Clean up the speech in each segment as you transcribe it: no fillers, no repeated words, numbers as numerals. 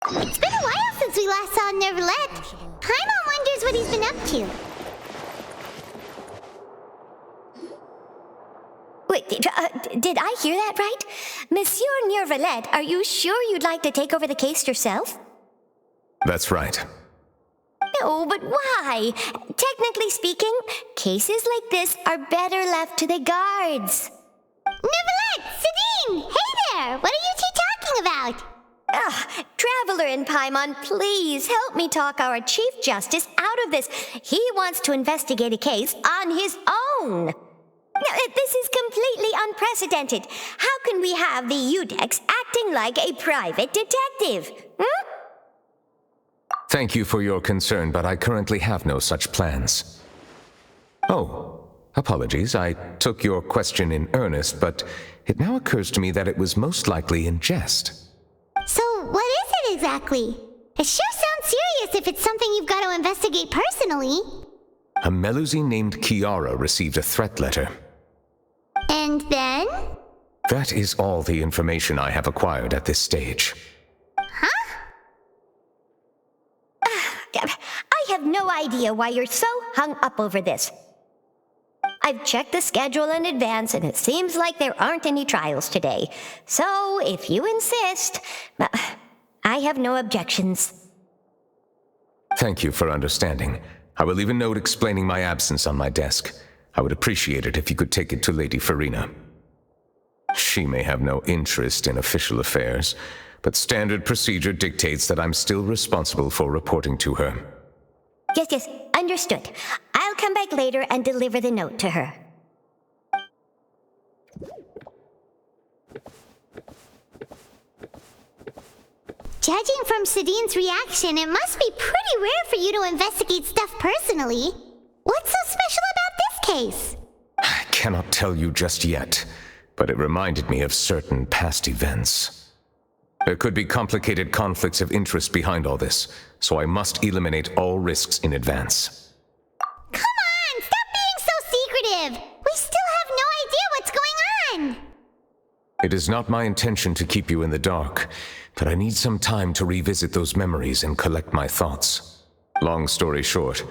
It's been a while since we last saw Neuvillette. Paimon wonders what he's been up to. Wait, did I hear that right? Monsieur Neuvillette, are you sure you'd like to take over the case yourself? That's right. No, but why? Technically speaking, cases like this are better left to the guards. Neuvillette! Sidine! Hey there! What are you two talking about? Traveler and Paimon, please help me talk our Chief Justice out of this. He wants to investigate a case on his own. Now, this is completely unprecedented. How can we have the Udex acting like a private detective? Thank you for your concern, but I currently have no such plans. Oh, apologies. I took your question in earnest, but it now occurs to me that it was most likely in jest. So, what is it exactly? It sure sounds serious if it's something you've got to investigate personally. A melusine named Kiara received a threat letter. And then? That is all the information I have acquired at this stage. Huh? I have no idea why you're so hung up over this. I've checked the schedule in advance, and it seems like there aren't any trials today. So, if you insist, I have no objections. Thank you for understanding. I will leave a note explaining my absence on my desk. I would appreciate it if you could take it to Lady Farina. She may have no interest in official affairs, but standard procedure dictates that I'm still responsible for reporting to her. Yes, understood. I'll come back later and deliver the note to her. Judging from Sidine's reaction, it must be pretty rare for you to investigate stuff personally. What's so special about this case? I cannot tell you just yet, but it reminded me of certain past events. There could be complicated conflicts of interest behind all this, so I must eliminate all risks in advance. Come on! Stop being so secretive! We still have no idea what's going on! It is not my intention to keep you in the dark, but I need some time to revisit those memories and collect my thoughts. Long story short,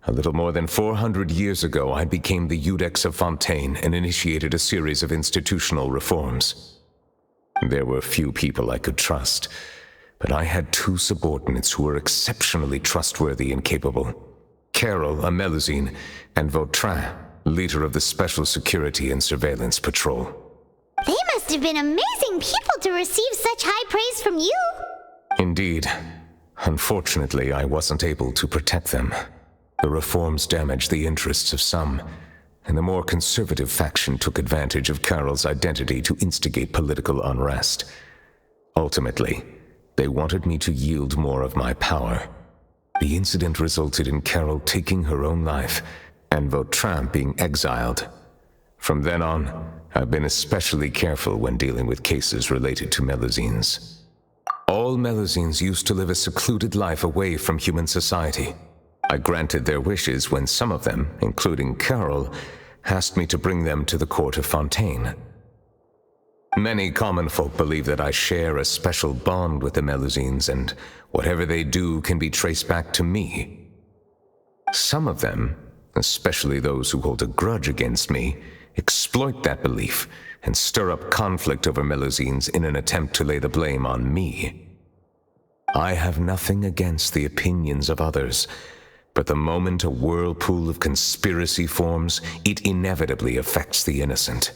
a little more than 400 years ago, I became the Udex of Fontaine and initiated a series of institutional reforms. There were few people I could trust, but I had two subordinates who were exceptionally trustworthy and capable. Carol, a melusine, and Vautrin, leader of the Special Security and Surveillance Patrol. They must have been amazing people to receive such high praise from you! Indeed. Unfortunately, I wasn't able to protect them. The reforms damaged the interests of some, and the more conservative faction took advantage of Carol's identity to instigate political unrest. Ultimately, they wanted me to yield more of my power. The incident resulted in Carol taking her own life, and Vautrin being exiled. From then on, I've been especially careful when dealing with cases related to melusines. All melusines used to live a secluded life away from human society. I granted their wishes when some of them, including Carol, asked me to bring them to the court of Fontaine. Many common folk believe that I share a special bond with the melusines, and whatever they do can be traced back to me. Some of them, especially those who hold a grudge against me, exploit that belief and stir up conflict over melusines in an attempt to lay the blame on me. I have nothing against the opinions of others, but the moment a whirlpool of conspiracy forms, it inevitably affects the innocent.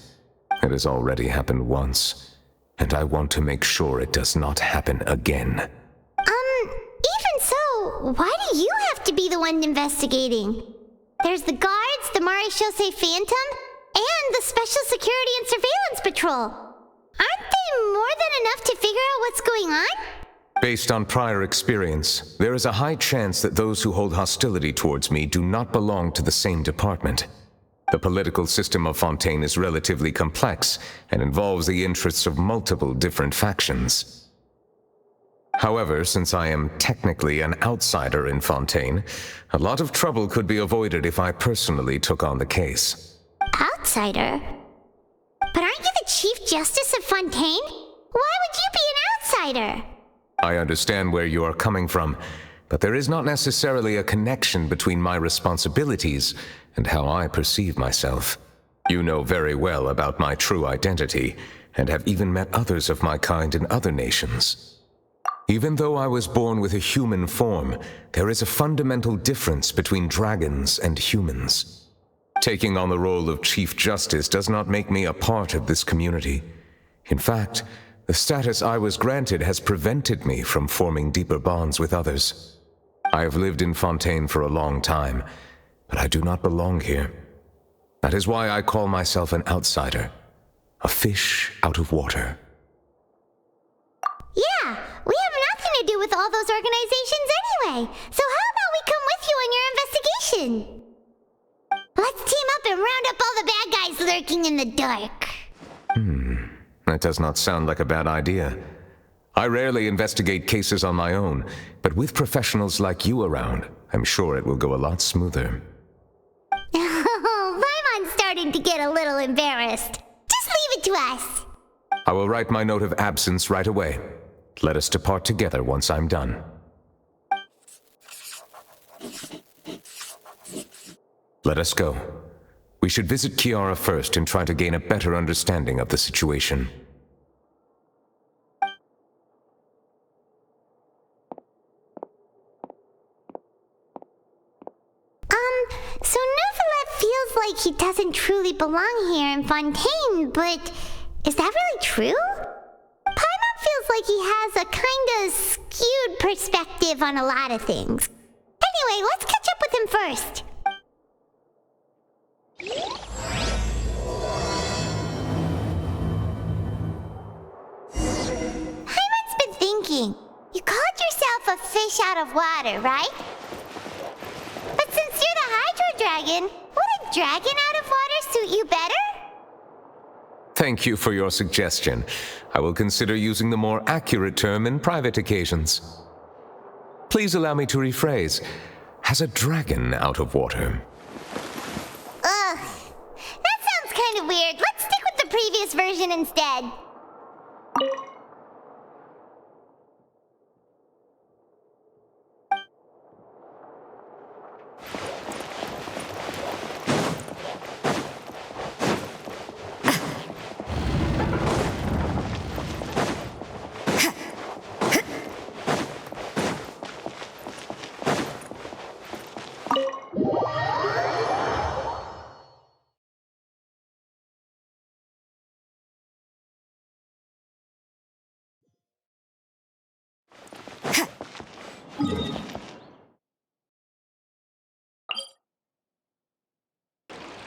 It has already happened once, and I want to make sure it does not happen again. Even so, why do you have to be the one investigating? There's the guards, the Maréchaussée Phantom, and the Special Security and Surveillance Patrol. Aren't they more than enough to figure out what's going on? Based on prior experience, there is a high chance that those who hold hostility towards me do not belong to the same department. The political system of Fontaine is relatively complex and involves the interests of multiple different factions. However, since I am technically an outsider in Fontaine, a lot of trouble could be avoided if I personally took on the case. Outsider? But aren't you the Chief Justice of Fontaine? Why would you be an outsider? I understand where you are coming from, but there is not necessarily a connection between my responsibilities and how I perceive myself. You know very well about my true identity, and have even met others of my kind in other nations. Even though I was born with a human form, there is a fundamental difference between dragons and humans. Taking on the role of Chief Justice does not make me a part of this community. In fact, the status I was granted has prevented me from forming deeper bonds with others. I have lived in Fontaine for a long time, but I do not belong here. That is why I call myself an outsider, a fish out of water. Yeah, we have nothing to do with all those organizations anyway, so how about we come with you on your investigation? Let's team up and round up all the bad guys lurking in the dark. That does not sound like a bad idea. I rarely investigate cases on my own, but with professionals like you around, I'm sure it will go a lot smoother. Oh, Paimon's starting to get a little embarrassed. Just leave it to us. I will write my note of absence right away. Let us depart together once I'm done. Let us go. We should visit Kiara first and try to gain a better understanding of the situation. So Neuvillette feels like he doesn't truly belong here in Fontaine, but is that really true? Paimon feels like he has a kinda skewed perspective on a lot of things. Anyway, let's catch up with him first. Paimon's been thinking. You called yourself a fish out of water, right? But since you're the Hydro Dragon, would a dragon out of water suit you better? Thank you for your suggestion. I will consider using the more accurate term in private occasions. Please allow me to rephrase. Has a dragon out of water? Ugh. That sounds kind of weird. Let's stick with the previous version instead.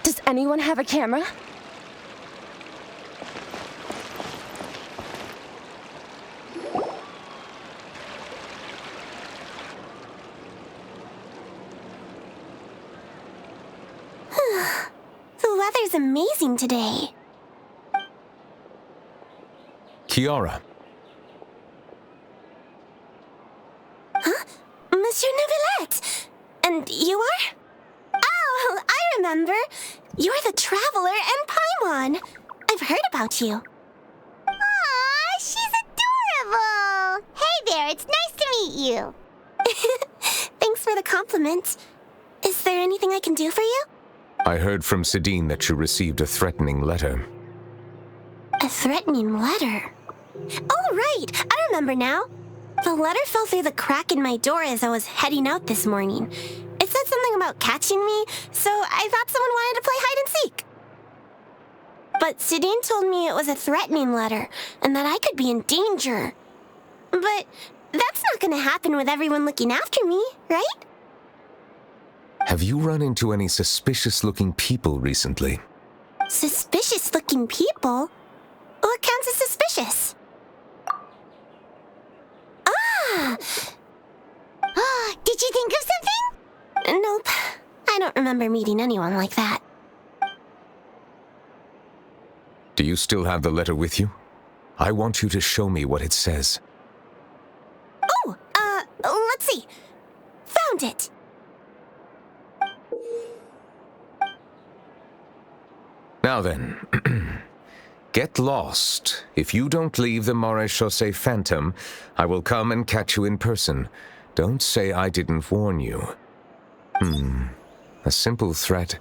Does anyone have a camera? The weather's amazing today. Kiara. Huh? Monsieur Neuvillette! And you are? Oh, I remember. You're the Traveler and Paimon. I've heard about you. Aw, she's adorable. Hey there, it's nice to meet you. Thanks for the compliment. Is there anything I can do for you? I heard from Sidine that you received a threatening letter. A threatening letter? Oh, right! I remember now. The letter fell through the crack in my door as I was heading out this morning. It said something about catching me, so I thought someone wanted to play hide and seek. But Sidine told me it was a threatening letter, and that I could be in danger. But that's not gonna happen with everyone looking after me, right? Have you run into any suspicious-looking people recently? Suspicious-looking people? What counts as suspicious? Ah! Did you think of something? Nope. I don't remember meeting anyone like that. Do you still have the letter with you? I want you to show me what it says. Oh, let's see. Found it. Now then, Get lost. If you don't leave the Maréchaussée Phantom, I will come and catch you in person. Don't say I didn't warn you. A simple threat.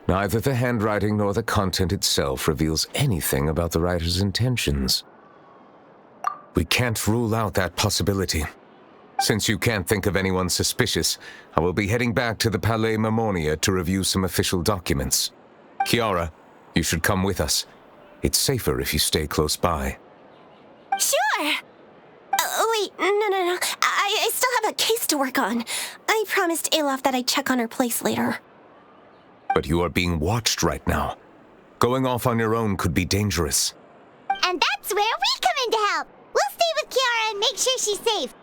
Neither the handwriting nor the content itself reveals anything about the writer's intentions. We can't rule out that possibility. Since you can't think of anyone suspicious, I will be heading back to the Palais Mermonia to review some official documents. Kiara, you should come with us. It's safer if you stay close by. Sure! Wait, no. I still have a case to work on. I promised Alof that I'd check on her place later. But you are being watched right now. Going off on your own could be dangerous. And that's where we come in to help. We'll stay with Kiara and make sure she's safe.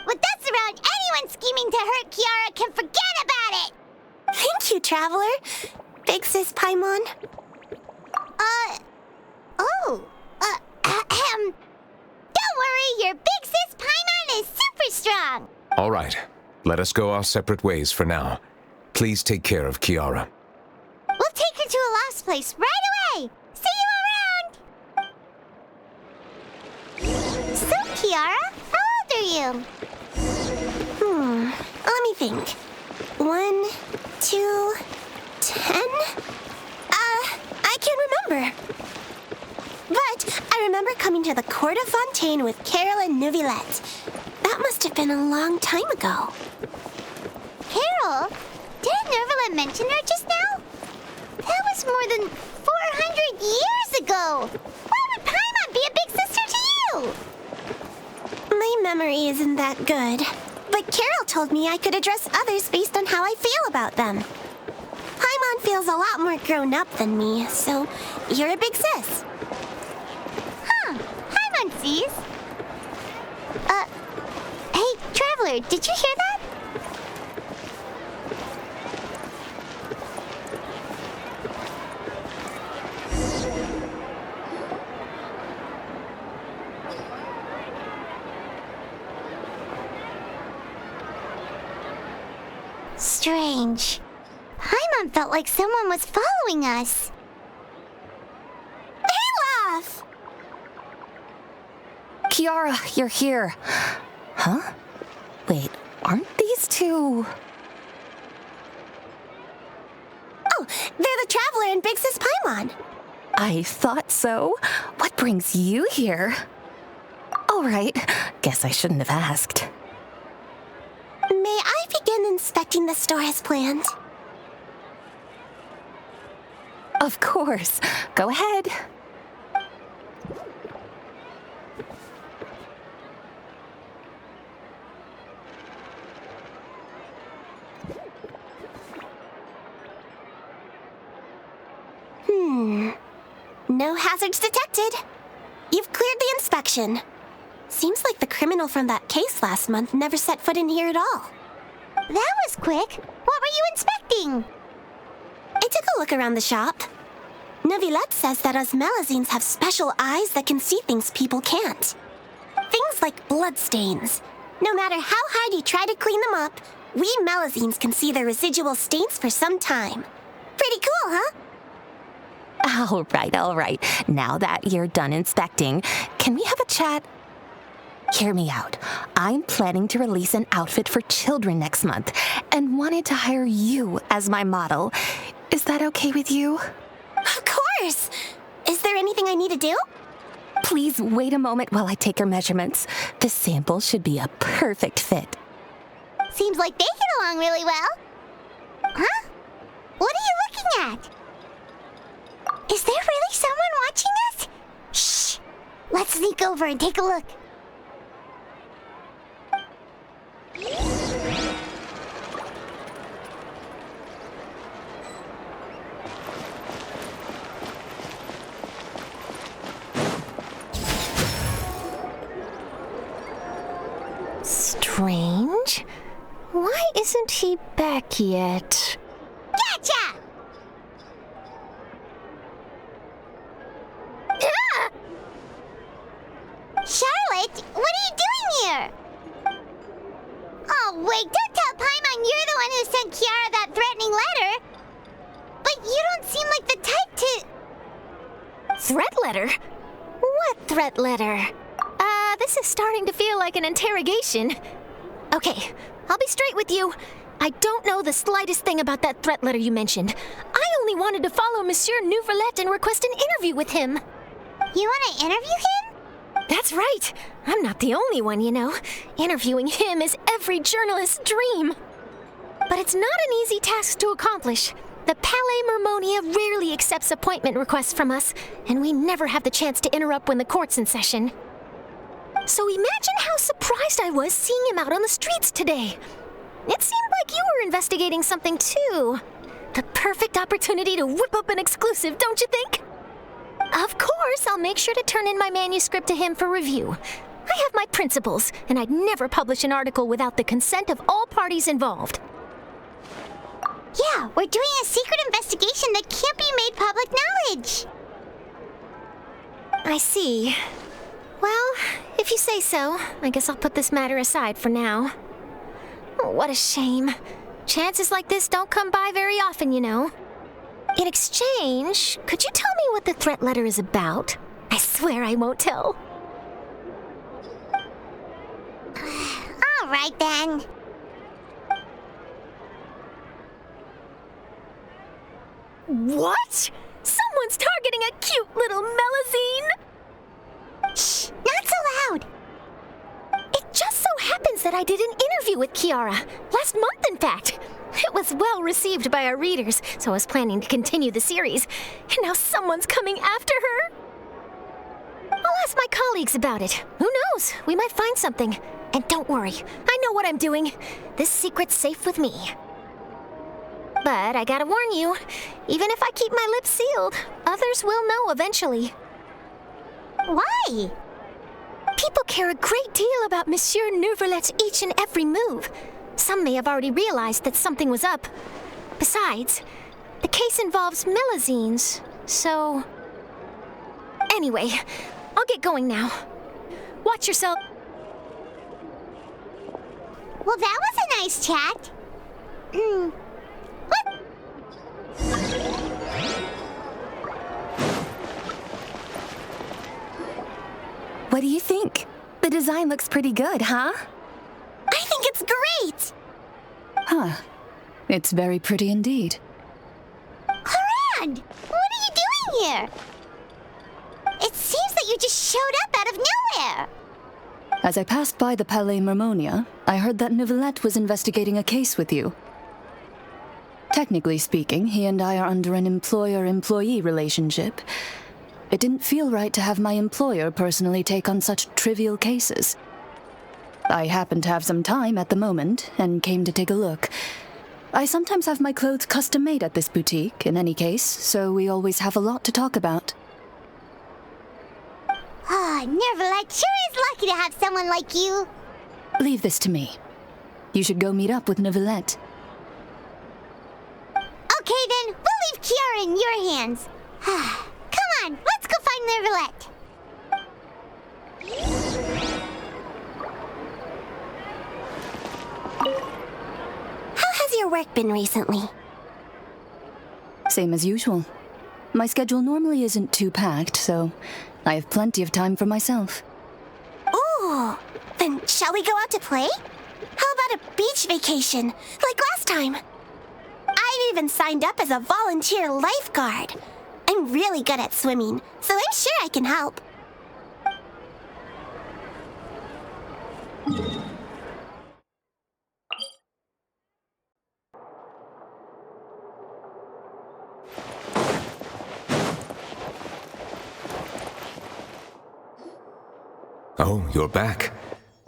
With us around, anyone scheming to hurt Kiara can forget about it! Thank you, Traveler. Big Sis Paimon. Don't worry, your big sis Paimon is super strong! All right, let us go our separate ways for now. Please take care of Kiara. We'll take her to a lost place right away! See you around! So, Kiara, how old are you? Let me think. 1, 2, 10? I can't remember. But I remember coming to the court of Fontaine with Carol and Neuvillette. That must have been a long time ago. Carol? Didn't Neuvillette mention her just now? That was more than 400 years ago! Why would Paimon be a big sister to you? My memory isn't that good. But Carol told me I could address others based on how I feel about them. Paimon feels a lot more grown up than me, so you're a big sis. Paimon sees. Hey, Traveler, did you hear that? Strange. Paimon felt like someone was following us. Olaf! Kiara, you're here. Huh? Wait, aren't these two... Oh, they're the Traveler and Big Sis Paimon. I thought so. What brings you here? All right, guess I shouldn't have asked. May I begin inspecting the store as planned? Of course. Go ahead. No hazards detected. You've cleared the inspection. Seems like the criminal from that case last month never set foot in here at all. That was quick. What were you inspecting? I took a look around the shop. Neuvillette says that us melusines have special eyes that can see things people can't. Things like bloodstains. No matter how hard you try to clean them up, we melusines can see the residual stains for some time. Pretty cool, huh? All right. Now that you're done inspecting, can we have a chat? Hear me out. I'm planning to release an outfit for children next month and wanted to hire you as my model. Is that okay with you? Of course! Is there anything I need to do? Please wait a moment while I take your measurements. The sample should be a perfect fit. Seems like they get along really well. Huh? What are you looking at? Is there really someone watching us? Shh! Let's sneak over and take a look. Strange. Why isn't he back yet? Gotcha! Charlotte, what are you doing here? Oh, wait, don't tell Paimon you're the one who sent Kiara that threatening letter. But you don't seem like the type to... threat letter? What threat letter? This is starting to feel like an interrogation. Okay, I'll be straight with you. I don't know the slightest thing about that threat letter you mentioned. I only wanted to follow Monsieur Neuvillette and request an interview with him. You want to interview him? That's right. I'm not the only one, you know. Interviewing him is every journalist's dream. But it's not an easy task to accomplish. The Palais Mermonia rarely accepts appointment requests from us, and we never have the chance to interrupt when the court's in session. So imagine how surprised I was seeing him out on the streets today. It seemed like you were investigating something too. The perfect opportunity to whip up an exclusive, don't you think? Of course, I'll make sure to turn in my manuscript to him for review. I have my principles, and I'd never publish an article without the consent of all parties involved. Yeah, we're doing a secret investigation that can't be made public knowledge. I see. Well, if you say so, I guess I'll put this matter aside for now. Oh, what a shame. Chances like this don't come by very often, you know. In exchange, could you tell me what the threat letter is about? I swear I won't tell. All right, then. What? Someone's targeting a cute little melusine? Shh, not so loud. It just so happens that I did an interview with Kiara. Last month, in fact. It was well received by our readers, so I was planning to continue the series. And now someone's coming after her? I'll ask my colleagues about it. Who knows? We might find something. And don't worry, I know what I'm doing. This secret's safe with me. But I gotta warn you, even if I keep my lips sealed, others will know eventually. Why? People care a great deal about Monsieur Neuvillette's each and every move. Some may have already realized that something was up. Besides, the case involves melusines, so... Anyway, I'll get going now. Watch yourself. Well, that was a nice chat. What? What do you think? The design looks pretty good, huh? I think it's great! Huh. It's very pretty indeed. Clorand! What are you doing here? It seems that you just showed up out of nowhere. As I passed by the Palais Mermonia, I heard that Neuvillette was investigating a case with you. Technically speaking, he and I are under an employer-employee relationship. It didn't feel right to have my employer personally take on such trivial cases. I happened to have some time at the moment, and came to take a look. I sometimes have my clothes custom-made at this boutique, in any case, so we always have a lot to talk about. Neuvillette sure is lucky to have someone like you. Leave this to me. You should go meet up with Neuvillette. Okay, then, we'll leave Kiara in your hands. Come on, let's go find Neuvillette. How has your work been recently? Same as usual. My schedule normally isn't too packed, so I have plenty of time for myself. Ooh, then shall we go out to play? How about a beach vacation, like last time? I've even signed up as a volunteer lifeguard. I'm really good at swimming, so I'm sure I can help. Oh, you're back.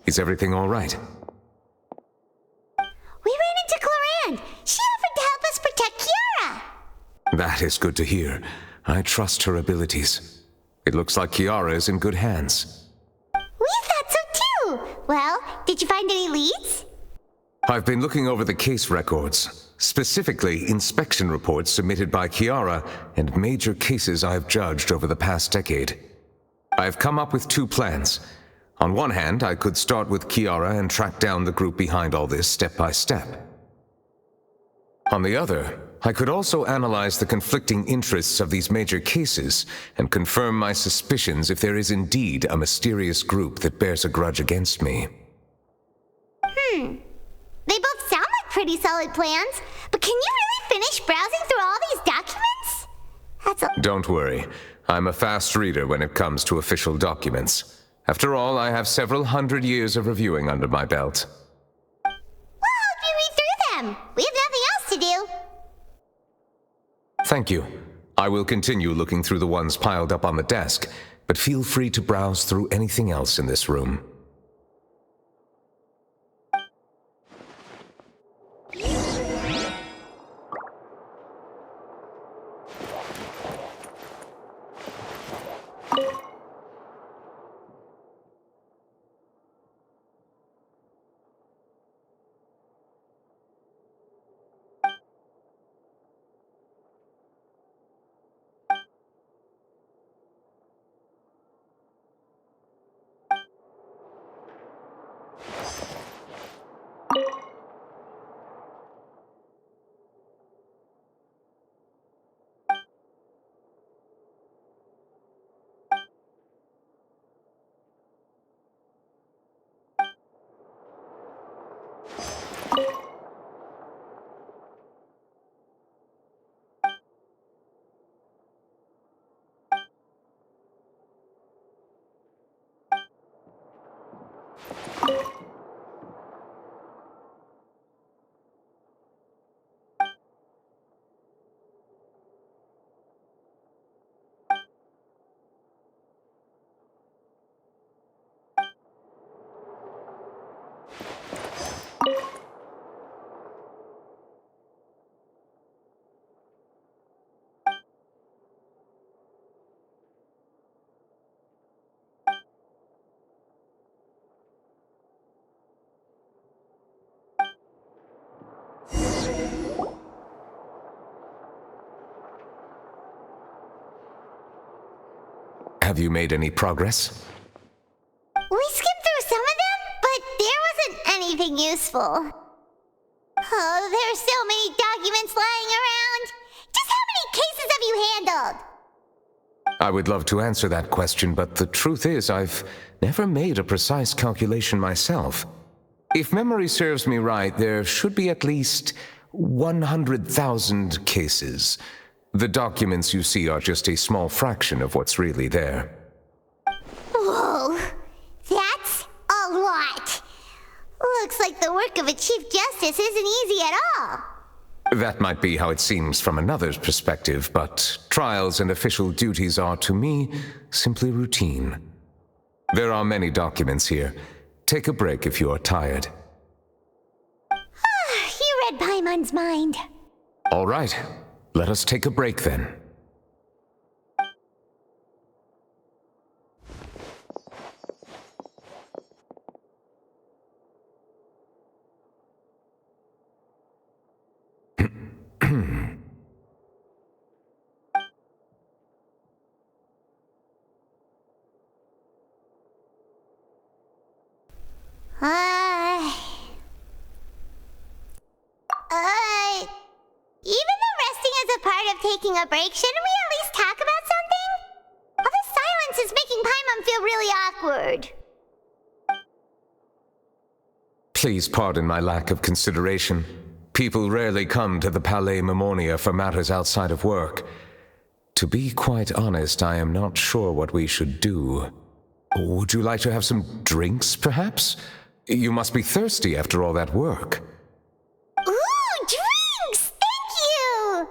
Is everything all right? We ran into Clorand. She offered to help us protect Kiara. That is good to hear. I trust her abilities. It looks like Kiara is in good hands. We thought so too. Well, did you find any leads? I've been looking over the case records, specifically inspection reports submitted by Kiara and major cases I've judged over the past decade. I've come up with two plans. On one hand, I could start with Kiara and track down the group behind all this step by step. On the other, I could also analyze the conflicting interests of these major cases and confirm my suspicions if there is indeed a mysterious group that bears a grudge against me. They both sound like pretty solid plans, but can you really finish browsing through all these documents? That's a... Don't worry. I'm a fast reader when it comes to official documents. After all, I have several hundred years of reviewing under my belt. We'll help you read through them. We have nothing else to do. Thank you. I will continue looking through the ones piled up on the desk, but feel free to browse through anything else in this room. Have you made any progress? We skimmed through some of them, but there wasn't anything useful. Oh, there are so many documents lying around. Just how many cases have you handled? I would love to answer that question, but the truth is I've never made a precise calculation myself. If memory serves me right, there should be at least 100,000 cases. The documents you see are just a small fraction of what's really there. Whoa, that's a lot. Looks like the work of a Chief Justice isn't easy at all. That might be how it seems from another's perspective, but trials and official duties are, to me, simply routine. There are many documents here. Take a break if you are tired. You read Paimon's mind. All right. Let us take a break then. Even though resting is a part of taking a break, shouldn't we at least talk about something? All this silence is making Paimon feel really awkward. Please pardon my lack of consideration. People rarely come to the Palais Mermonia for matters outside of work. To be quite honest, I am not sure what we should do. Would you like to have some drinks, perhaps? You must be thirsty after all that work. Ooh, drinks! Thank you!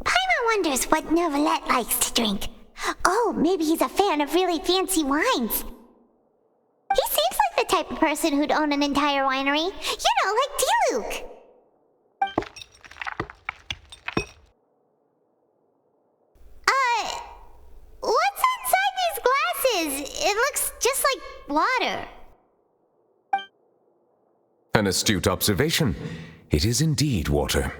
Paimon wonders what Neuvillette likes to drink. Oh, maybe he's a fan of really fancy wines. He seems like the type of person who'd own an entire winery. You know, like Diluvies. What's inside these glasses? It looks just like water. An astute observation. It is indeed water.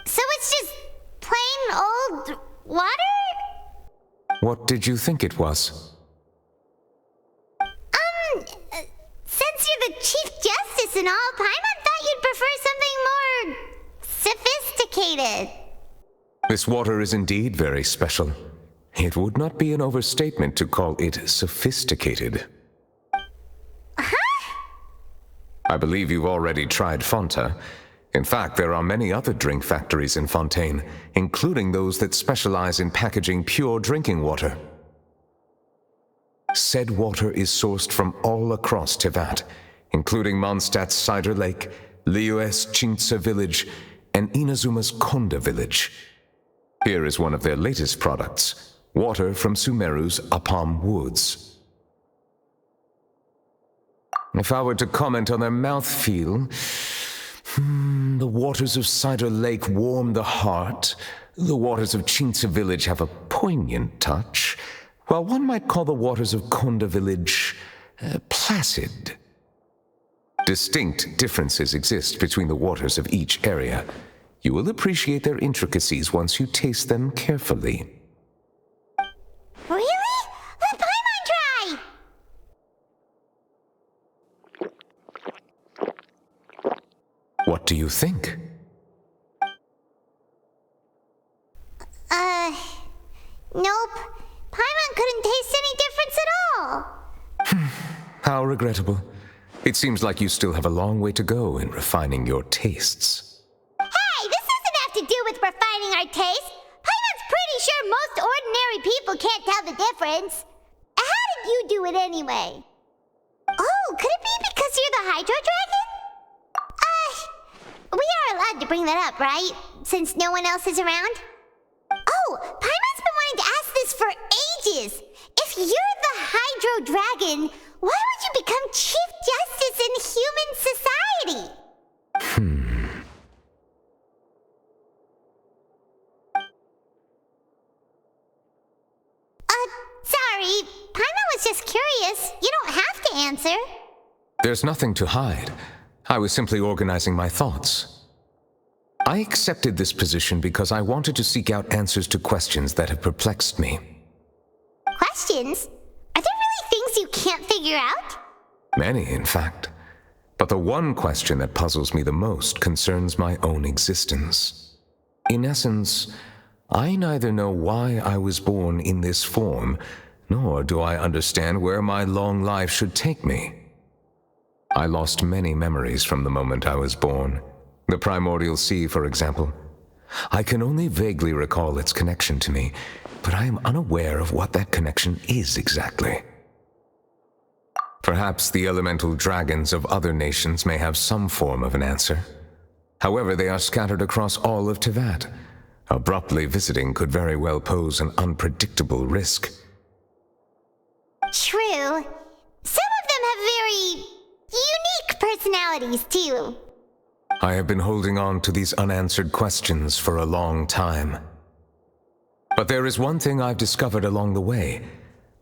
So it's just plain old water? What did you think it was? sophisticated. This water is indeed very special. It would not be an overstatement to call it sophisticated. Huh? I believe you've already tried Fonta. In fact, there are many other drink factories in Fontaine, including those that specialize in packaging pure drinking water. Said water is sourced from all across Tevat, including Mondstadt's Cider Lake, Liyue's Chintsa village, and Inazuma's Konda village. Here is one of their latest products, water from Sumeru's Apam Woods. If I were to comment on their mouthfeel, the waters of Cider Lake warm the heart, the waters of Chintsa village have a poignant touch, while one might call the waters of Konda village placid. Distinct differences exist between the waters of each area. You will appreciate their intricacies once you taste them carefully. Really? Let Paimon try! What do you think? Nope. Paimon couldn't taste any difference at all. How regrettable. It seems like you still have a long way to go in refining your tastes. Hey, this doesn't have to do with refining our taste. Paimon's pretty sure most ordinary people can't tell the difference. How did you do it anyway? Oh, could it be because you're the Hydro Dragon? We are allowed to bring that up, right? Since no one else is around? Oh, Paimon's been wanting to ask this for ages. If you're the Hydro Dragon, why would you become Chief Justice in human society? Sorry. Paimon was just curious. You don't have to answer. There's nothing to hide. I was simply organizing my thoughts. I accepted this position because I wanted to seek out answers to questions that have perplexed me. Questions? Are there really things you can't figure out? Many, in fact. But the one question that puzzles me the most concerns my own existence. In essence, I neither know why I was born in this form, nor do I understand where my long life should take me. I lost many memories from the moment I was born. The primordial sea, for example. I can only vaguely recall its connection to me, but I am unaware of what that connection is exactly. Perhaps the elemental dragons of other nations may have some form of an answer. However, they are scattered across all of Tevat. Abruptly visiting could very well pose an unpredictable risk. True. Some of them have very unique personalities, too. I have been holding on to these unanswered questions for a long time. But there is one thing I've discovered along the way.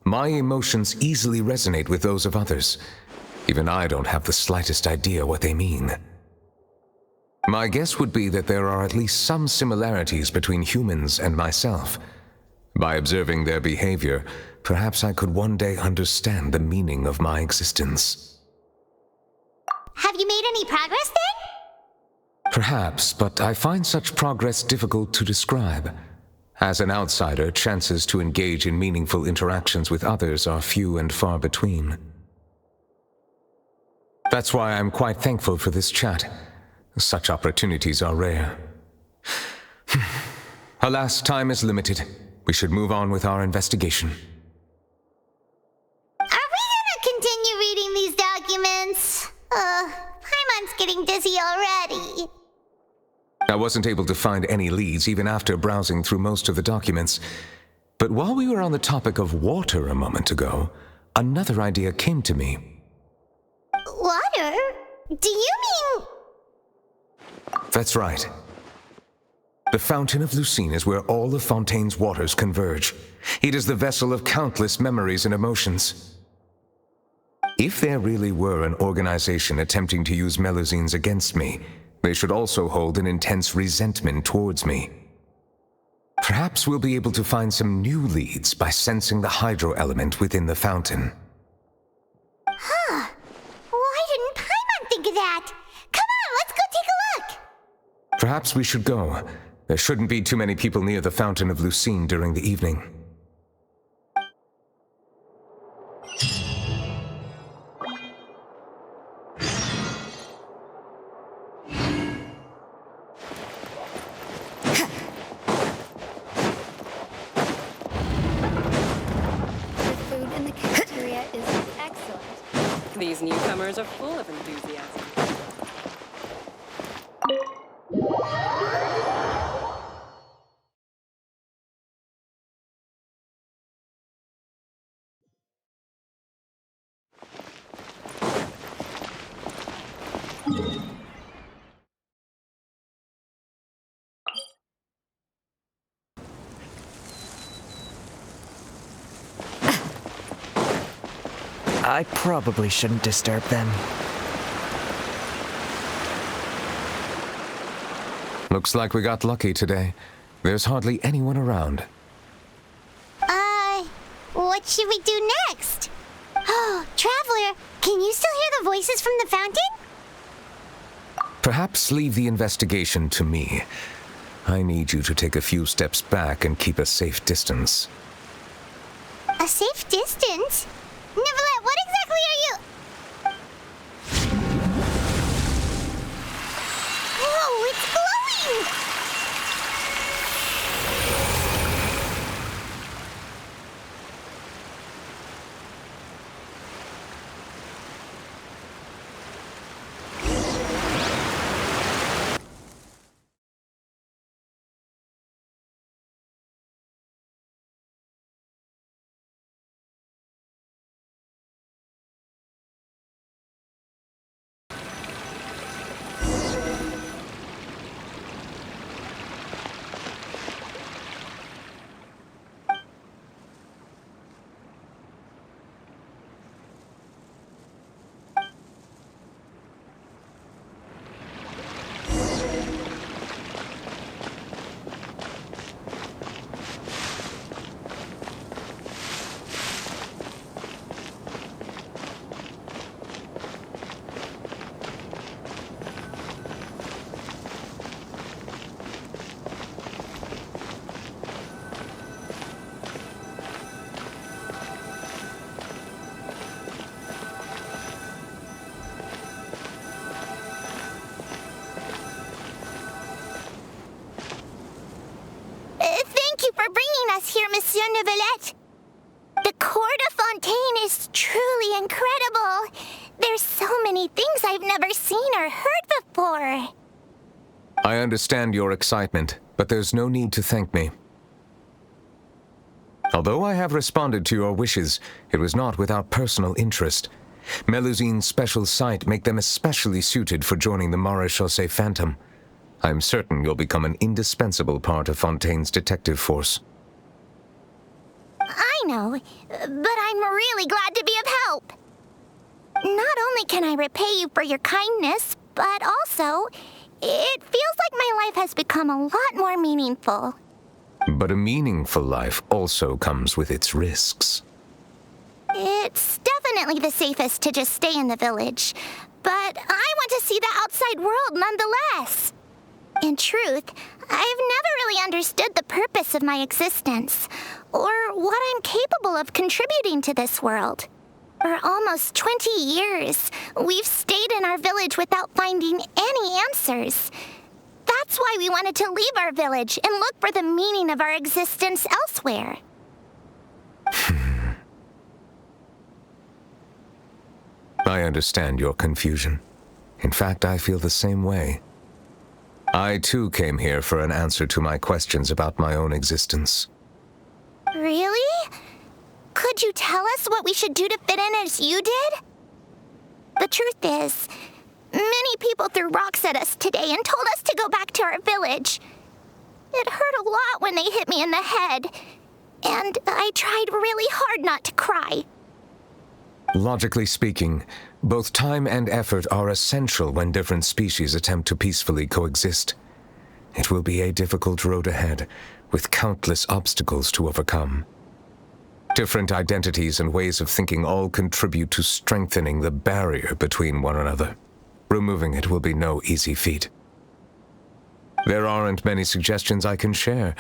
My emotions easily resonate with those of others. Even I don't have the slightest idea what they mean. My guess would be that there are at least some similarities between humans and myself. By observing their behavior, perhaps I could one day understand the meaning of my existence. Have you made any progress then? Perhaps, but I find such progress difficult to describe. As an outsider, chances to engage in meaningful interactions with others are few and far between. That's why I'm quite thankful for this chat. Such opportunities are rare. Alas, time is limited. We should move on with our investigation. Are we gonna continue reading these documents? Paimon's getting dizzy already. I wasn't able to find any leads even after browsing through most of the documents. But while we were on the topic of water a moment ago, another idea came to me. Water? Do you mean... That's right. The Fountain of Lucine is where all of Fontaine's waters converge. It is the vessel of countless memories and emotions. If there really were an organization attempting to use melusines against me, they should also hold an intense resentment towards me. Perhaps we'll be able to find some new leads by sensing the hydro element within the fountain. Huh. Why didn't Paimon think of that? Come on, let's go take a look! Perhaps we should go. There shouldn't be too many people near the Fountain of Lucine during the evening. These newcomers are full of enthusiasm. I probably shouldn't disturb them. Looks like we got lucky today. There's hardly anyone around. What should we do next? Oh, Traveler, can you still hear the voices from the fountain? Perhaps leave the investigation to me. I need you to take a few steps back and keep a safe distance. A safe distance? Neuvillette, what exactly are you... Whoa, it's glowing! Here, Monsieur Neuvillette. The court of Fontaine is truly incredible. There's so many things I've never seen or heard before. I understand your excitement, but there's no need to thank me. Although I have responded to your wishes, it was not without personal interest. Melusine's special sight make them especially suited for joining the Maréchaussée Phantom. I'm certain you'll become an indispensable part of Fontaine's detective force. I know, but I'm really glad to be of help. Not only can I repay you for your kindness, but also, it feels like my life has become a lot more meaningful. But a meaningful life also comes with its risks. It's definitely the safest to just stay in the village, but I want to see the outside world nonetheless. In truth, I've never really understood the purpose of my existence, or what I'm capable of contributing to this world. For almost 20 years, we've stayed in our village without finding any answers. That's why we wanted to leave our village and look for the meaning of our existence elsewhere. I understand your confusion. In fact, I feel the same way. I too came here for an answer to my questions about my own existence. Really? Could you tell us what we should do to fit in as you did? The truth is, many people threw rocks at us today and told us to go back to our village. It hurt a lot when they hit me in the head, and I tried really hard not to cry. Logically speaking, both time and effort are essential when different species attempt to peacefully coexist. It will be a difficult road ahead, with countless obstacles to overcome. Different identities and ways of thinking all contribute to strengthening the barrier between one another. Removing it will be no easy feat. There aren't many suggestions I can share,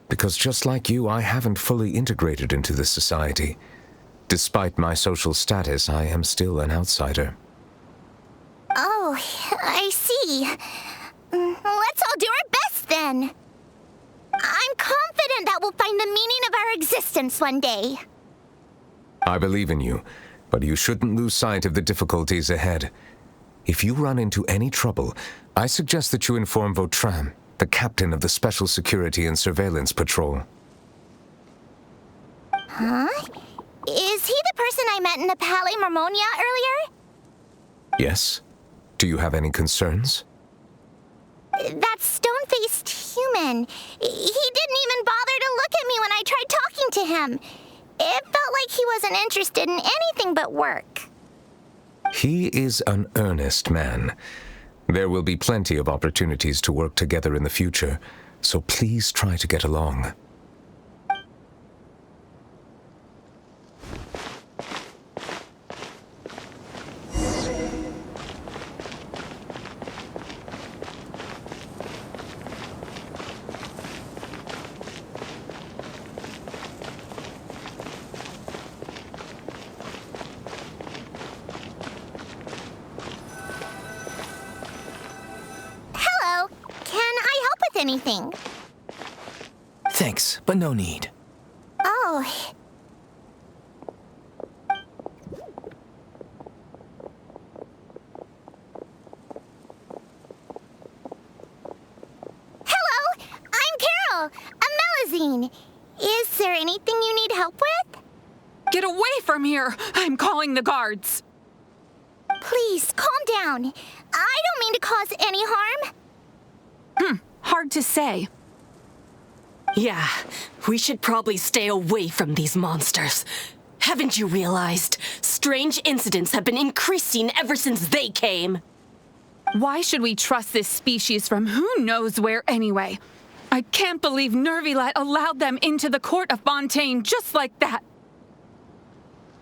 because just like you, I haven't fully integrated into this society. Despite my social status, I am still an outsider. Oh, I see. Let's all do our best then. I'm confident that we'll find the meaning of our existence one day. I believe in you, but you shouldn't lose sight of the difficulties ahead. If you run into any trouble, I suggest that you inform Vautrin, the captain of the Special Security and Surveillance Patrol. Huh? Is he the person I met in the Palais Marmonia earlier? Yes? Do you have any concerns? That stone-faced human. He didn't even bother to look at me when I tried talking to him. It felt like he wasn't interested in anything but work. He is an earnest man. There will be plenty of opportunities to work together in the future, so please try to get along. Anything. Thanks, but no need. Oh. Hello, I'm Carol, a Melusine. Is there anything you need help with? Get away from here! I'm calling the guards. Please, calm down. I don't mean to cause any harm. Hard to say. Yeah, we should probably stay away from these monsters. Haven't you realized? Strange incidents have been increasing ever since they came. Why should we trust this species from who knows where anyway? I can't believe Neuvillette allowed them into the court of Fontaine just like that.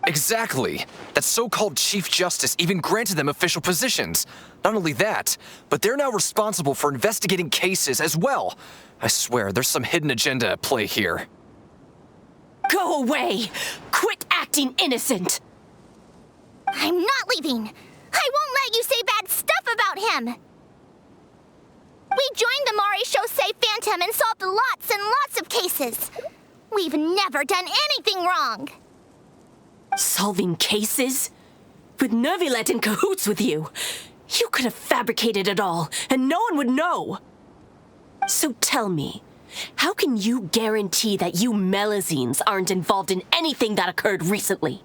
Exactly. That so-called Chief Justice even granted them official positions. Not only that, but they're now responsible for investigating cases as well. I swear, there's some hidden agenda at play here. Go away! Quit acting innocent! I'm not leaving. I won't let you say bad stuff about him. We joined the Maréchaussée Phantom and solved lots and lots of cases. We've never done anything wrong. Solving cases? With Neuvillette in cahoots with you. You could have fabricated it all, and no one would know. So tell me, how can you guarantee that you Melusines aren't involved in anything that occurred recently?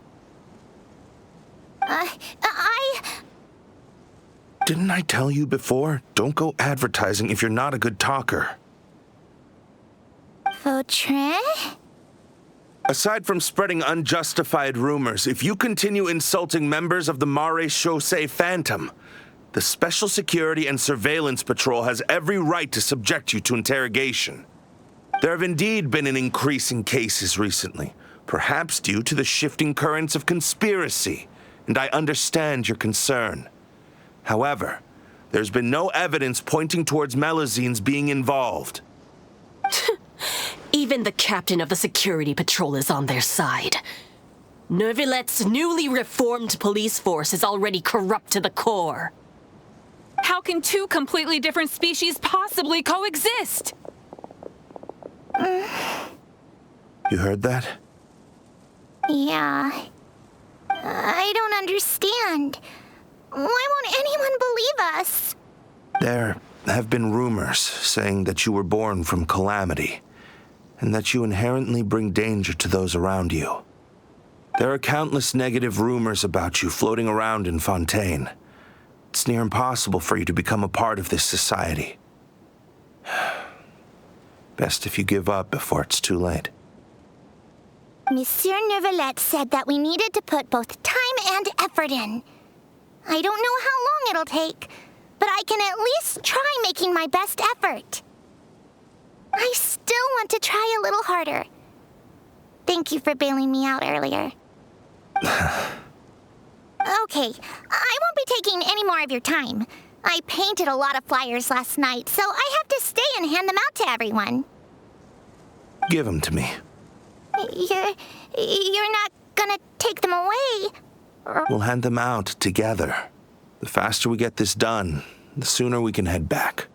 Didn't I tell you before? Don't go advertising if you're not a good talker. Vautrin? Aside from spreading unjustified rumors, if you continue insulting members of the Maréchaussée Phantom, the Special Security and Surveillance Patrol has every right to subject you to interrogation. There have indeed been an increase in cases recently, perhaps due to the shifting currents of conspiracy, and I understand your concern. However, there's been no evidence pointing towards Melusines being involved. Even the captain of the security patrol is on their side. Neuvillette's newly reformed police force is already corrupt to the core. How can two completely different species possibly coexist? You heard that? Yeah. I don't understand. Why won't anyone believe us? There have been rumors saying that you were born from calamity, and that you inherently bring danger to those around you. There are countless negative rumors about you floating around in Fontaine. It's near impossible for you to become a part of this society. Best if you give up before it's too late. Monsieur Neuvillette said that we needed to put both time and effort in. I don't know how long it'll take, but I can at least try making my best effort. I still want to try a little harder. Thank you for bailing me out earlier. Okay, I won't be taking any more of your time. I painted a lot of flyers last night, so I have to stay and hand them out to everyone. Give them to me. You're not gonna take them away? We'll hand them out together. The faster we get this done, the sooner we can head back.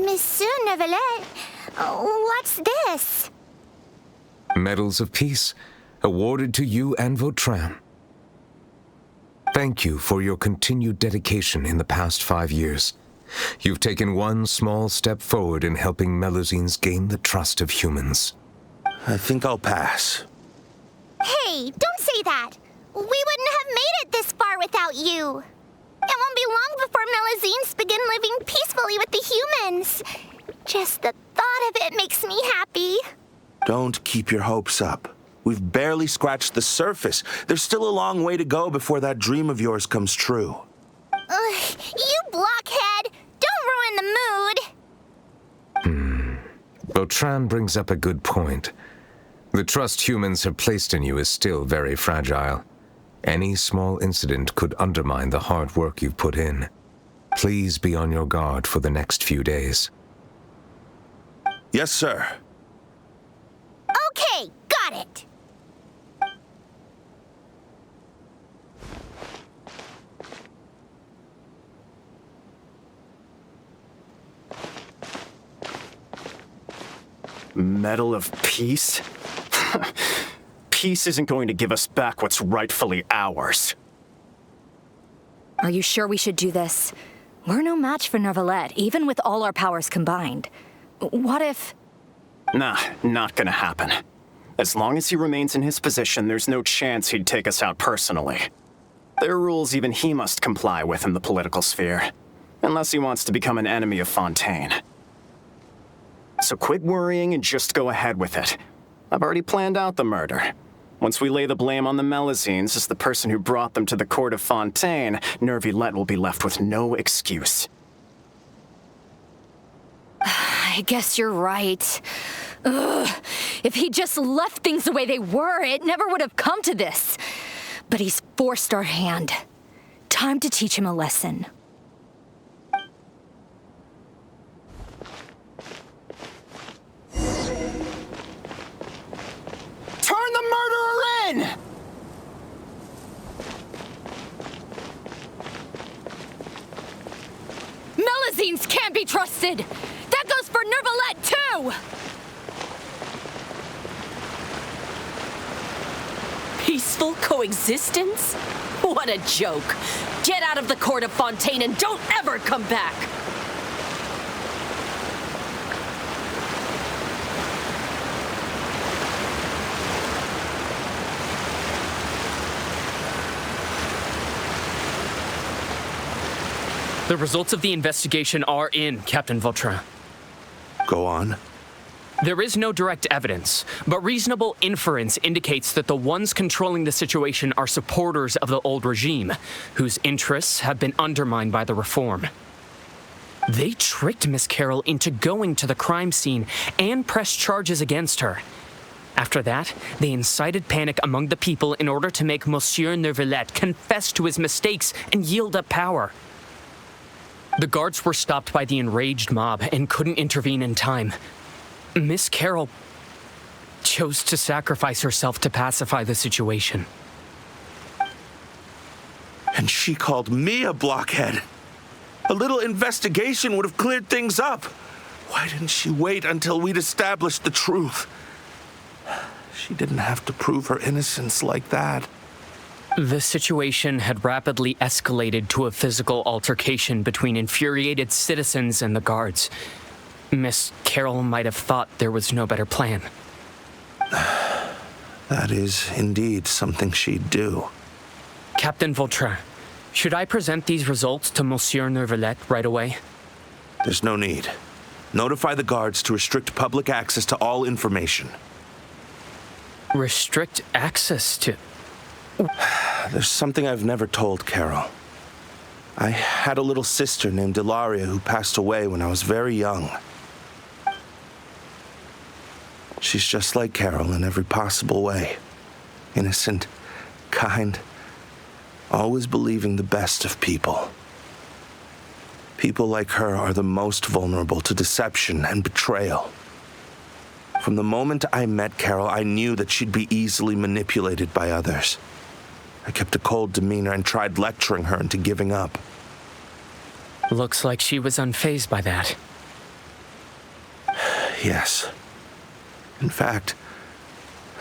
Monsieur Neuvillette, what's this? Medals of Peace, awarded to you and Vautrin. Thank you for your continued dedication in the past 5 years. You've taken one small step forward in helping Melusines gain the trust of humans. I think I'll pass. Hey, don't say that! We wouldn't have made it this far without you! It won't be long before Melusines begin living peacefully with the humans. Just the thought of it makes me happy. Don't keep your hopes up. We've barely scratched the surface. There's still a long way to go before that dream of yours comes true. You blockhead! Don't ruin the mood! Vautrin brings up a good point. The trust humans have placed in you is still very fragile. Any small incident could undermine the hard work you've put in. Please be on your guard for the next few days. Yes, sir. Okay, got it! Medal of Peace? Peace isn't going to give us back what's rightfully ours. Are you sure we should do this? We're no match for Neuvillette, even with all our powers combined. What if... Nah, not gonna happen. As long as he remains in his position, there's no chance he'd take us out personally. There are rules even he must comply with in the political sphere. Unless he wants to become an enemy of Fontaine. So quit worrying and just go ahead with it. I've already planned out the murder. Once we lay the blame on the Melusines as the person who brought them to the court of Fontaine, Neuvillette will be left with no excuse. I guess you're right. Ugh. If he just left things the way they were, it never would have come to this. But he's forced our hand. Time to teach him a lesson. Turn the murderer in! Melusines can't be trusted! That goes for Neuvillette, too! Peaceful coexistence? What a joke. Get out of the court of Fontaine and don't ever come back! The results of the investigation are in, Captain Vautrin. Go on. There is no direct evidence, but reasonable inference indicates that the ones controlling the situation are supporters of the old regime, whose interests have been undermined by the reform. They tricked Miss Carroll into going to the crime scene and pressed charges against her. After that, they incited panic among the people in order to make Monsieur Neuvillette confess to his mistakes and yield up power. The guards were stopped by the enraged mob and couldn't intervene in time. Miss Carroll chose to sacrifice herself to pacify the situation. And she called me a blockhead. A little investigation would have cleared things up. Why didn't she wait until we'd established the truth? She didn't have to prove her innocence like that. The situation had rapidly escalated to a physical altercation between infuriated citizens and the guards. Miss Carroll might have thought there was no better plan. That is indeed something she'd do. Captain Vautrin, should I present these results to Monsieur Neuvillette right away? There's no need. Notify the guards to restrict public access to all information. Restrict access to... There's something I've never told Carol. I had a little sister named Ilaria who passed away when I was very young. She's just like Carol in every possible way. Innocent, kind, always believing the best of people. People like her are the most vulnerable to deception and betrayal. From the moment I met Carol, I knew that she'd be easily manipulated by others. I kept a cold demeanor and tried lecturing her into giving up. Looks like she was unfazed by that. Yes. In fact,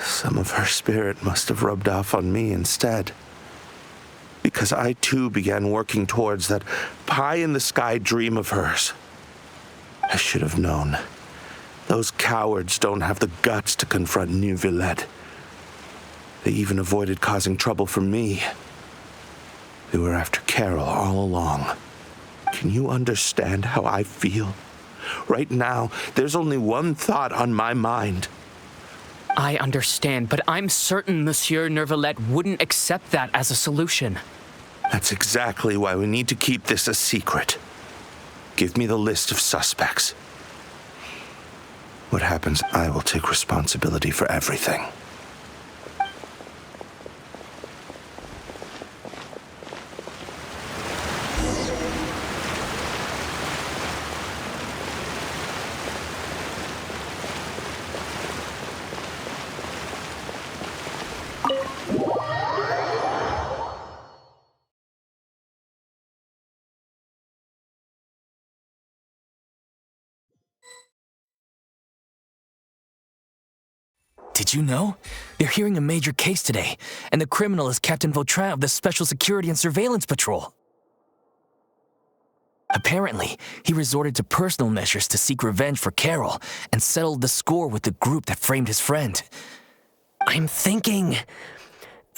some of her spirit must have rubbed off on me instead. Because I too began working towards that pie-in-the-sky dream of hers. I should have known. Those cowards don't have the guts to confront Neuvillette. They even avoided causing trouble for me. They were after Carol all along. Can you understand how I feel? Right now, there's only one thought on my mind. I understand, but I'm certain Monsieur Neuvillette wouldn't accept that as a solution. That's exactly why we need to keep this a secret. Give me the list of suspects. What happens, I will take responsibility for everything. Did you know? They're hearing a major case today, and the criminal is Captain Vautrin of the Special Security and Surveillance Patrol. Apparently, he resorted to personal measures to seek revenge for Carol and settled the score with the group that framed his friend. I'm thinking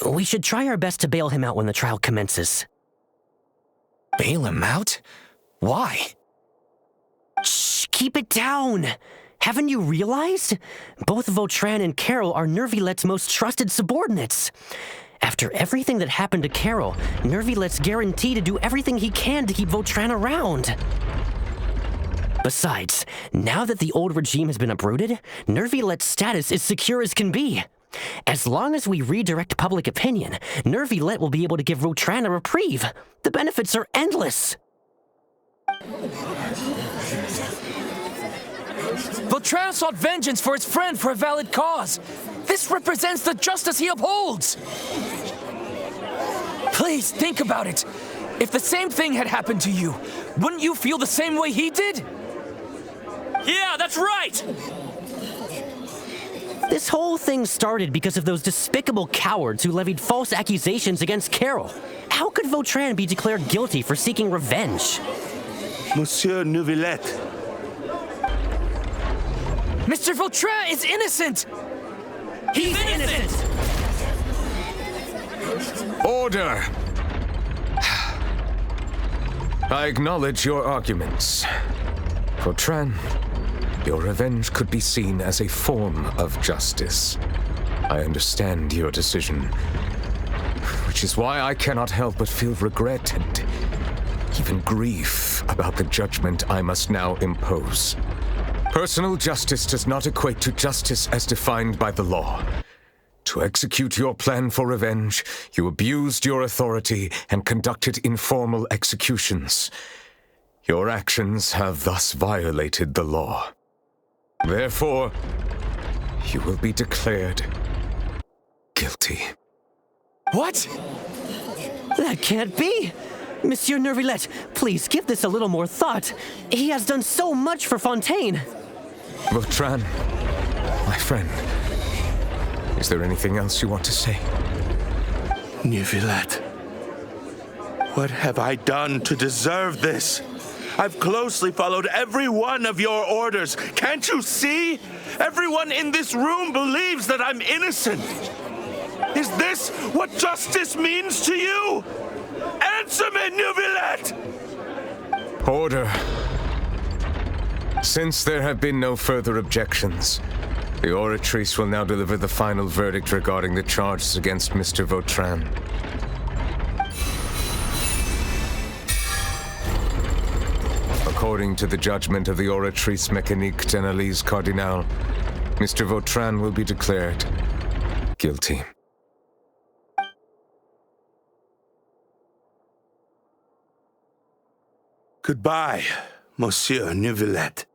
we should try our best to bail him out when the trial commences. Bail him out? Why? Shh, keep it down! Haven't you realized? Both Vautrin and Carol are Neuvillette's most trusted subordinates. After everything that happened to Carol, Neuvillette's guaranteed to do everything he can to keep Vautrin around. Besides, now that the old regime has been uprooted, Neuvillette's status is secure as can be. As long as we redirect public opinion, Neuvillette will be able to give Vautrin a reprieve. The benefits are endless. Vautrin sought vengeance for his friend for a valid cause. This represents the justice he upholds. Please think about it. If the same thing had happened to you, wouldn't you feel the same way he did? Yeah, that's right! This whole thing started because of those despicable cowards who levied false accusations against Carol. How could Vautrin be declared guilty for seeking revenge? Monsieur Neuvillette. Mr. Vautrin is innocent! He's innocent! Order! I acknowledge your arguments. Vautrin, your revenge could be seen as a form of justice. I understand your decision, which is why I cannot help but feel regret and even grief about the judgment I must now impose. Personal justice does not equate to justice as defined by the law. To execute your plan for revenge, you abused your authority and conducted informal executions. Your actions have thus violated the law. Therefore, you will be declared guilty. What? That can't be! Monsieur Neuvillette, please give this a little more thought. He has done so much for Fontaine. Vautrin, my friend, is there anything else you want to say? Neuvillette, what have I done to deserve this? I've closely followed every one of your orders. Can't you see? Everyone in this room believes that I'm innocent. Is this what justice means to you? Answer me, Neuvillette! Order. Since there have been no further objections, the Oratrice will now deliver the final verdict regarding the charges against Mr. Vautrin. According to the judgment of the Oratrice Mécanique d'Analyse Cardinale, Mr. Vautrin will be declared guilty. Goodbye, Monsieur Neuvillette.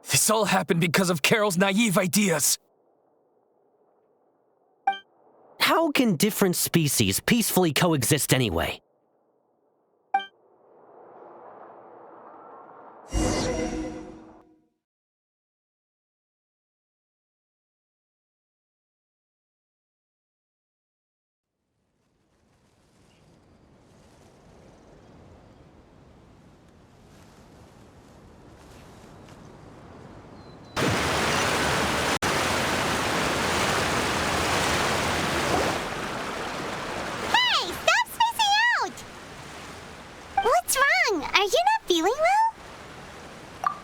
This all happened because of Carol's naive ideas. How can different species peacefully coexist anyway?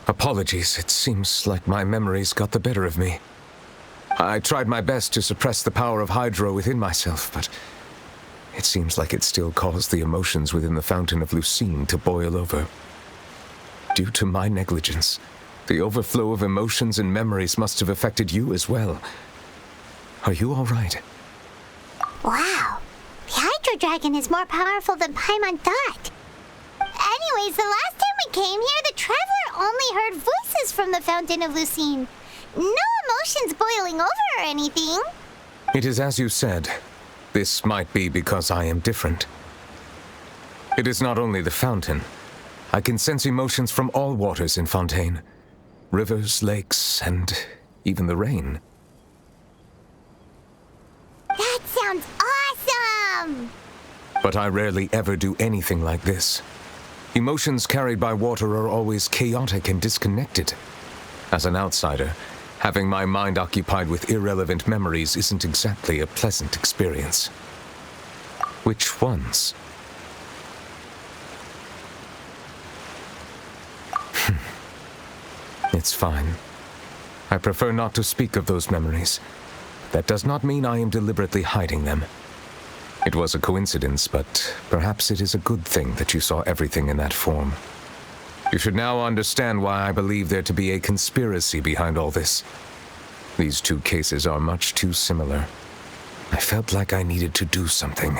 Apologies, it seems like my memories got the better of me. I tried my best to suppress the power of Hydro within myself, but it seems like it still caused the emotions within the fountain of Lucine to boil over. Due to my negligence, the overflow of emotions and memories must have affected you as well. Are you all right? Wow, the Hydro Dragon is more powerful than Paimon thought. Anyways, the last time we came here, the Traveler only heard voices from the Fountain of Lucine. No emotions boiling over or anything. It is as you said. This might be because I am different. It is not only the fountain. I can sense emotions from all waters in Fontaine. Rivers, lakes, and even the rain. That sounds awesome! But I rarely ever do anything like this. Emotions carried by water are always chaotic and disconnected. As an outsider, having my mind occupied with irrelevant memories isn't exactly a pleasant experience. Which ones? It's fine. I prefer not to speak of those memories. That does not mean I am deliberately hiding them. It was a coincidence, but perhaps it is a good thing that you saw everything in that form. You should now understand why I believe there to be a conspiracy behind all this. These two cases are much too similar. I felt like I needed to do something.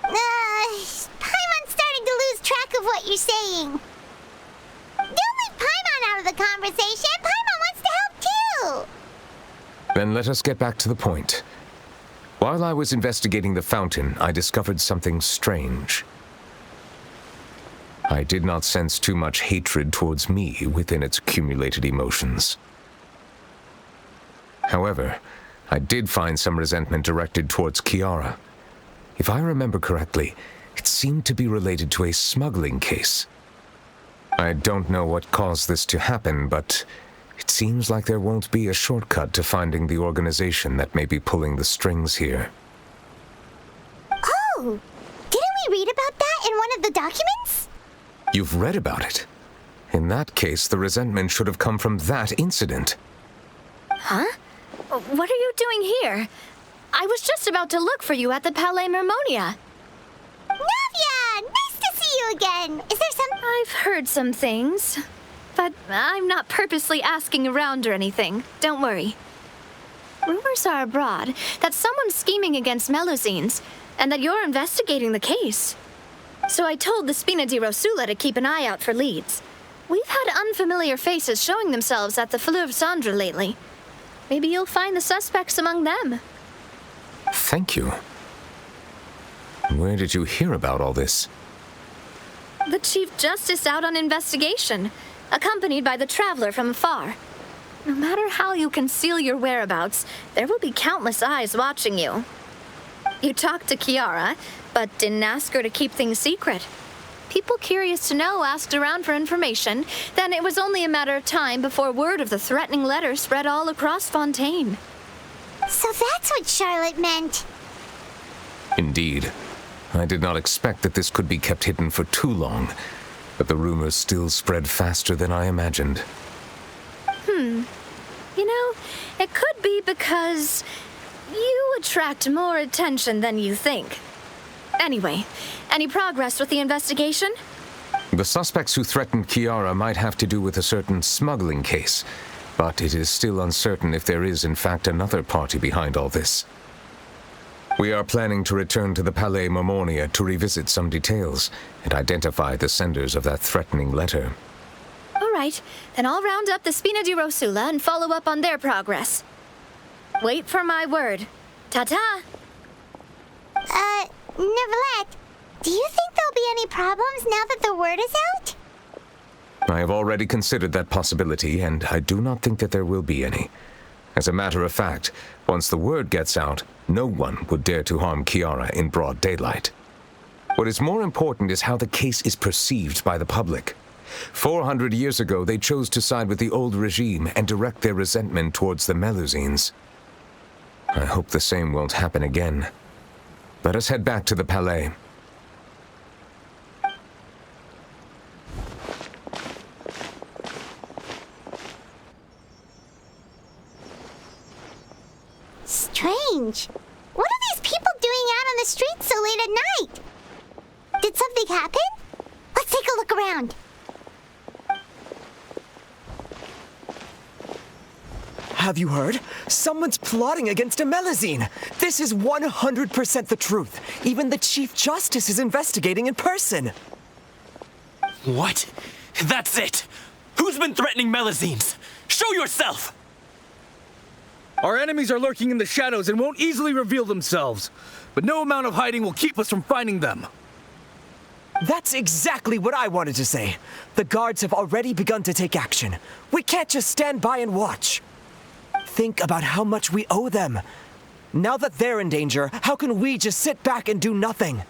Paimon's starting to lose track of what you're saying. Don't leave Paimon out of the conversation. Paimon wants to help too. Then let us get back to the point. While I was investigating the fountain, I discovered something strange. I did not sense too much hatred towards me within its accumulated emotions. However, I did find some resentment directed towards Kiara. If I remember correctly, it seemed to be related to a smuggling case. I don't know what caused this to happen, but it seems like there won't be a shortcut to finding the organization that may be pulling the strings here. Oh! Didn't we read about that in one of the documents? You've read about it? In that case, the resentment should have come from that incident. Huh? What are you doing here? I was just about to look for you at the Palais Mermonia. Navia! Nice to see you again! Is there some... I've heard some things, but I'm not purposely asking around or anything. Don't worry. Rumors are abroad that someone's scheming against Melusines, and that you're investigating the case. So I told the Spina di Rosula to keep an eye out for leads. We've had unfamiliar faces showing themselves at the Fleuve Cendre lately. Maybe you'll find the suspects among them. Thank you. Where did you hear about all this? The Chief Justice out on investigation, accompanied by the Traveler from afar. No matter how you conceal your whereabouts, there will be countless eyes watching you. You talked to Kiara, but didn't ask her to keep things secret. People curious to know asked around for information, then it was only a matter of time before word of the threatening letter spread all across Fontaine. So that's what Charlotte meant. Indeed. I did not expect that this could be kept hidden for too long. but the rumors still spread faster than I imagined. You know, it could be because you attract more attention than you think. Anyway, any progress with the investigation? The suspects who threatened Kiara might have to do with a certain smuggling case, but it is still uncertain if there is in fact another party behind all this. We are planning to return to the Palais Mermonia to revisit some details and identify the senders of that threatening letter. All right, then I'll round up the Spina di Rosula and follow up on their progress. Wait for my word. Ta-ta! Neuvillette, do you think there'll be any problems now that the word is out? I have already considered that possibility, and I do not think that there will be any. As a matter of fact, once the word gets out, no one would dare to harm Kiara in broad daylight. What is more important is how the case is perceived by the public. 400 years ago, they chose to side with the old regime and direct their resentment towards the Melusines. I hope the same won't happen again. Let us head back to the Palais. Strange. What are these people doing out on the streets so late at night? Did something happen? Let's take a look around. Have you heard? Someone's plotting against a Melusine. This is 100% the truth. Even the Chief Justice is investigating in person. What? That's it! Who's been threatening Melusines? Show yourself! Our enemies are lurking in the shadows and won't easily reveal themselves. But no amount of hiding will keep us from finding them. That's exactly what I wanted to say. The guards have already begun to take action. We can't just stand by and watch. Think about how much we owe them. Now that they're in danger, how can we just sit back and do nothing?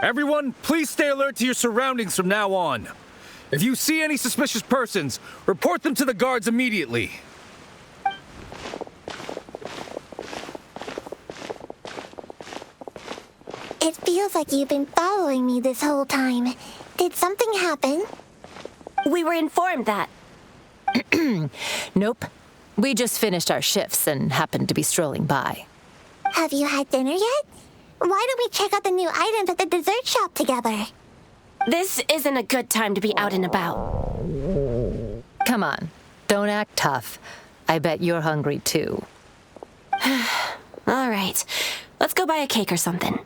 Everyone, please stay alert to your surroundings from now on. If you see any suspicious persons, report them to the guards immediately. It feels like you've been following me this whole time. Did something happen? We were informed that. Nope. We just finished our shifts and happened to be strolling by. Have you had dinner yet? Why don't we check out the new items at the dessert shop together? This isn't a good time to be out and about. Come on, don't act tough. I bet you're hungry too. All right, let's go buy a cake or something.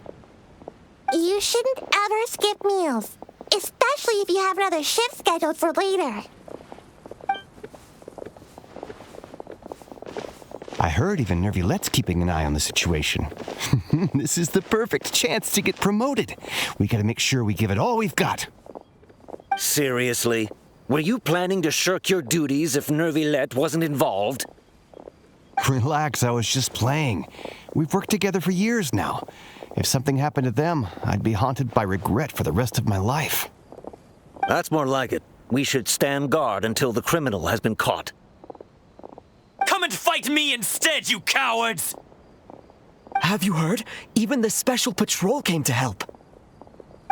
You shouldn't ever skip meals, especially if you have another shift scheduled for later. I heard even Neuvillette's keeping an eye on the situation. This is the perfect chance to get promoted. We gotta make sure we give it all we've got. Seriously? Were you planning to shirk your duties if Neuvillette wasn't involved? Relax, I was just playing. We've worked together for years now. If something happened to them, I'd be haunted by regret for the rest of my life. That's more like it. We should stand guard until the criminal has been caught. Come and fight me instead, you cowards! Have you heard? Even the special patrol came to help.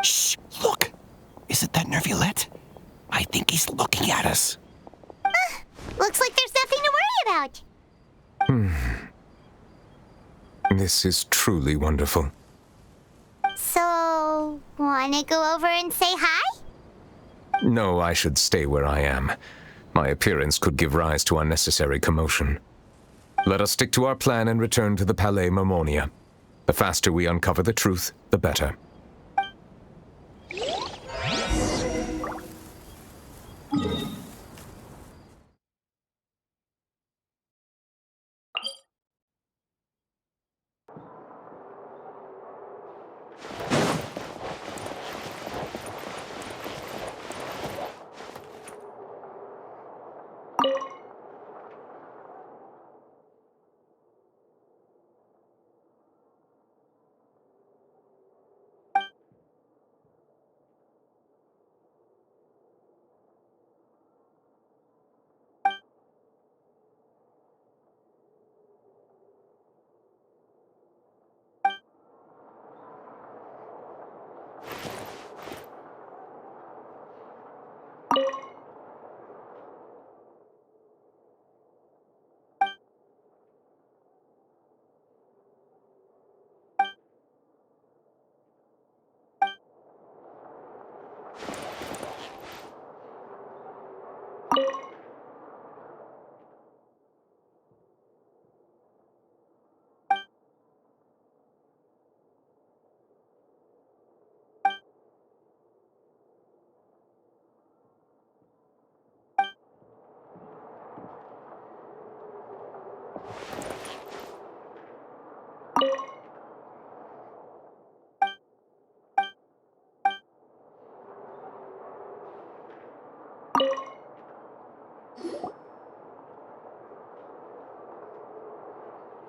Shh, look. Isn't that Neuvillette? I think he's looking at us. Looks like there's nothing to worry about. This is truly wonderful. So, wanna go over and say hi? No, I should stay where I am. My appearance could give rise to unnecessary commotion. Let us stick to our plan and return to the Palais Mermonia. The faster we uncover the truth, the better.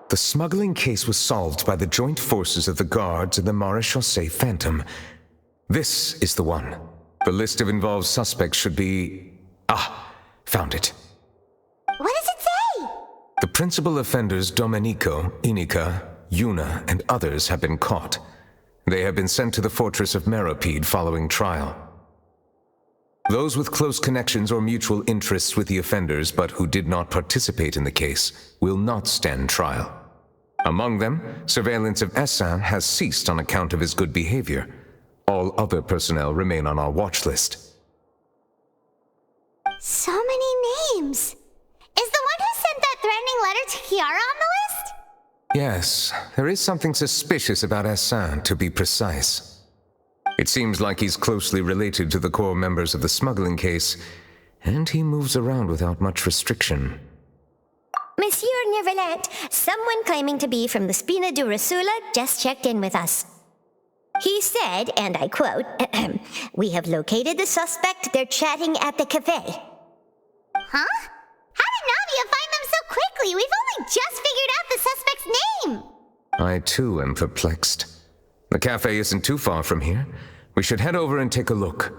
The smuggling case was solved by the joint forces of the guards and the Maréchaussée Phantom. This is the one. The list of involved suspects should be... Ah, found it. What does it say? The principal offenders Domenico, Inica, Yuna, and others have been caught. They have been sent to the fortress of Meropide following trial. Those with close connections or mutual interests with the offenders but who did not participate in the case will not stand trial. Among them, surveillance of Essin has ceased on account of his good behavior. All other personnel remain on our watch list. So many names. Is the one who sent that threatening letter to Kiara on the list? Yes, there is something suspicious about Essin, to be precise. It seems like he's closely related to the core members of the smuggling case, and he moves around without much restriction. Monsieur Neuvillette, someone claiming to be from the Spina di Rosula just checked in with us. He said, and I quote, "We have located the suspect. They're chatting at the cafe." Huh? How did Navia find them so quickly? We've only just figured out the suspect's name. I too am perplexed. The cafe isn't too far from here. We should head over and take a look.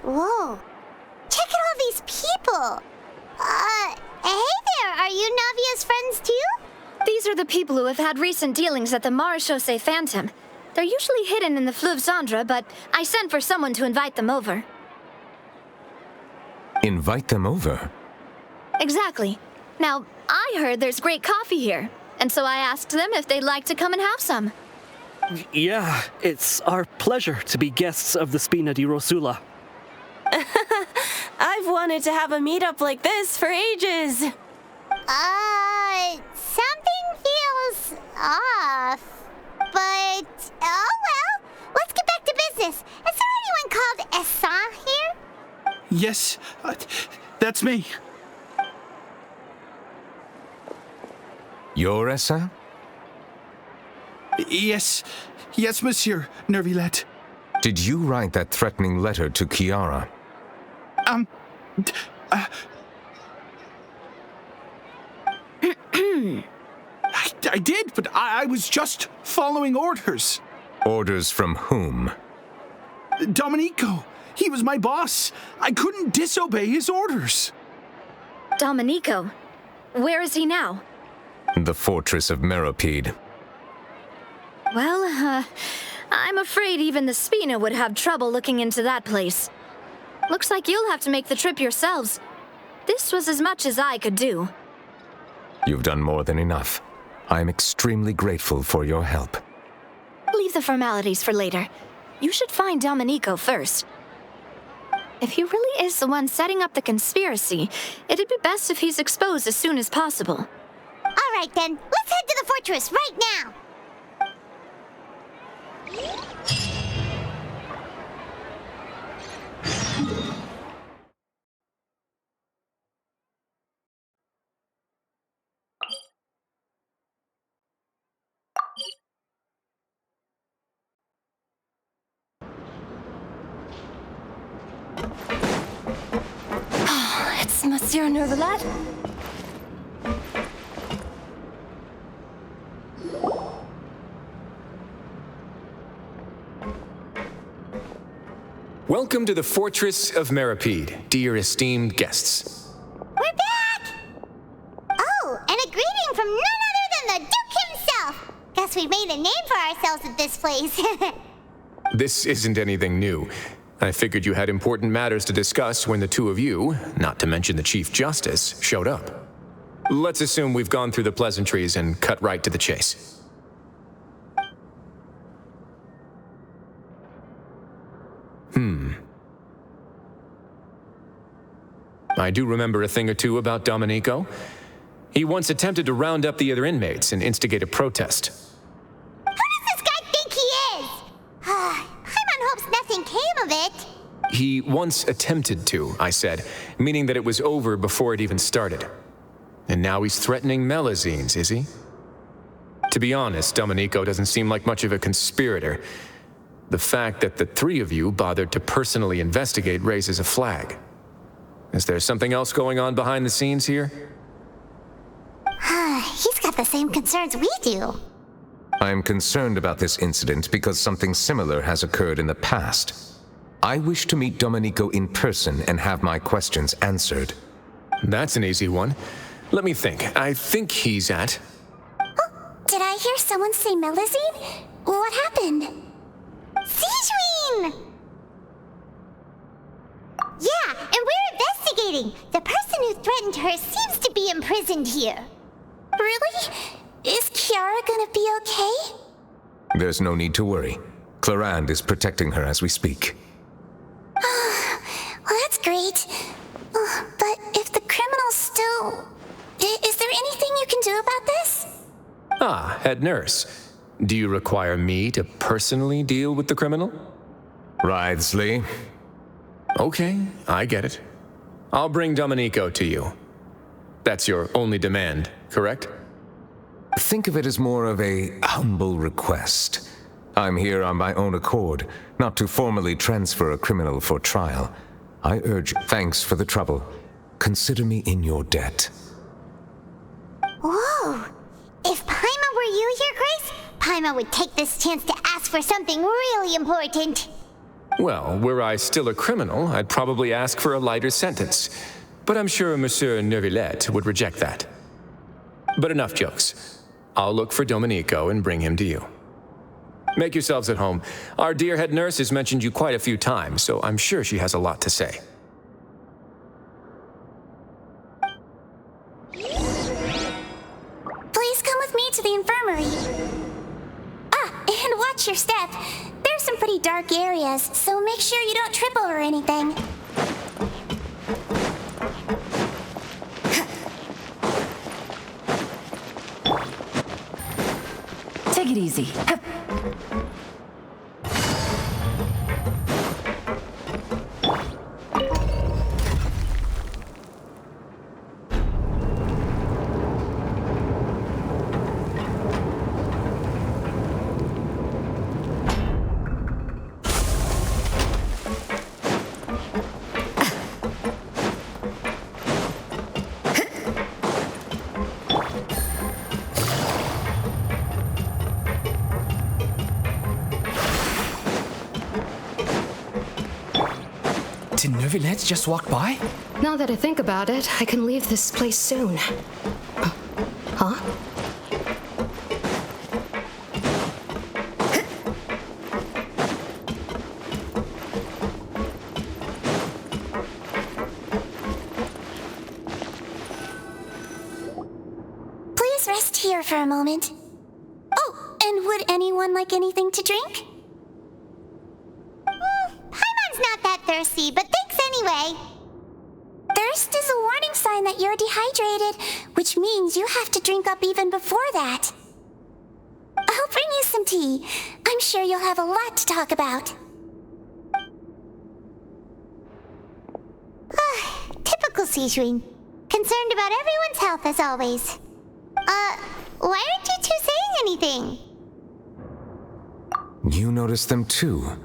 Whoa. Check out all these people. Hey there, are you Navia's friends too? These are the people who have had recent dealings at the Maréchaussée Phantom. They're usually hidden in the Fleuve Cendre, but I sent for someone to invite them over. Invite them over? Exactly. Now, I heard there's great coffee here, and so I asked them if they'd like to come and have some. Yeah, it's our pleasure to be guests of the Spina di Rosula. I've wanted to have a meetup like this for ages. Something feels off. But, oh well. Let's get back to business. Is there anyone called Essin here? Yes, that's me. You're Essin? Yes, Monsieur Neuvillette. Did you write that threatening letter to Kiara? I did, but I was just following orders. Orders from whom? Domenico. He was my boss. I couldn't disobey his orders. Domenico? Where is he now? The fortress of Meropide. Well, I'm afraid even the Spina would have trouble looking into that place. Looks like you'll have to make the trip yourselves. This was as much as I could do. You've done more than enough. I'm extremely grateful for your help. Leave the formalities for later. You should find Domenico first. If he really is the one setting up the conspiracy, it'd be best if he's exposed as soon as possible. All right then, let's head to the fortress right now. It's Monsieur Neuvillette. Welcome to the Fortress of Meripede, dear esteemed guests. We're back! Oh, and a greeting from none other than the Duke himself! Guess we've made a name for ourselves at this place. This isn't anything new. I figured you had important matters to discuss when the two of you, not to mention the Chief Justice, showed up. Let's assume we've gone through the pleasantries and cut right to the chase. I do remember a thing or two about Domenico. He once attempted to round up the other inmates and instigate a protest. Who does this guy think he is? Paimon hopes nothing came of it. He once attempted to, I said, meaning that it was over before it even started. And now he's threatening Melusines, is he? To be honest, Domenico doesn't seem like much of a conspirator. The fact that the three of you bothered to personally investigate raises a flag. Is there something else going on behind the scenes here? He's got the same concerns we do. I am concerned about this incident because something similar has occurred in the past. I wish to meet Domenico in person and have my questions answered. That's an easy one. Let me think. I think he's at... Oh, did I hear someone say Melusine? What happened? Sijuin! Yeah, and we're investigating. The person who threatened her seems to be imprisoned here. Really? Is Kiara gonna be okay? There's no need to worry. Clarande is protecting her as we speak. Well, that's great. But if the criminal's still... Is there anything you can do about this? Ah, head nurse. Do you require me to personally deal with the criminal? Writhsley. Okay, I get it. I'll bring Domenico to you. That's your only demand, correct? Think of it as more of a humble request. I'm here on my own accord, not to formally transfer a criminal for trial. I urge, thanks for the trouble. Consider me in your debt. Whoa! If Paimon were you here, Grace, Paimon would take this chance to ask for something really important. Well, were I still a criminal, I'd probably ask for a lighter sentence. But I'm sure Monsieur Neuvillette would reject that. But enough jokes. I'll look for Domenico and bring him to you. Make yourselves at home. Our dear head nurse has mentioned you quite a few times, so I'm sure she has a lot to say. Please come with me to the infirmary. And watch your step. There's some pretty dark areas, so make sure you don't trip over anything. Take it easy. Did Neuvillette just walk by? Now that I think about it, I can leave this place soon. Huh? Please rest here for a moment. Oh, and would anyone like anything to drink? Paimon's not that thirsty, but thanks anyway. Thirst is a warning sign that you're dehydrated, which means you have to drink up even before that. I'll bring you some tea. I'm sure you'll have a lot to talk about. Typical Sijuin. Concerned about everyone's health as always. Why aren't you two saying anything? You noticed them too.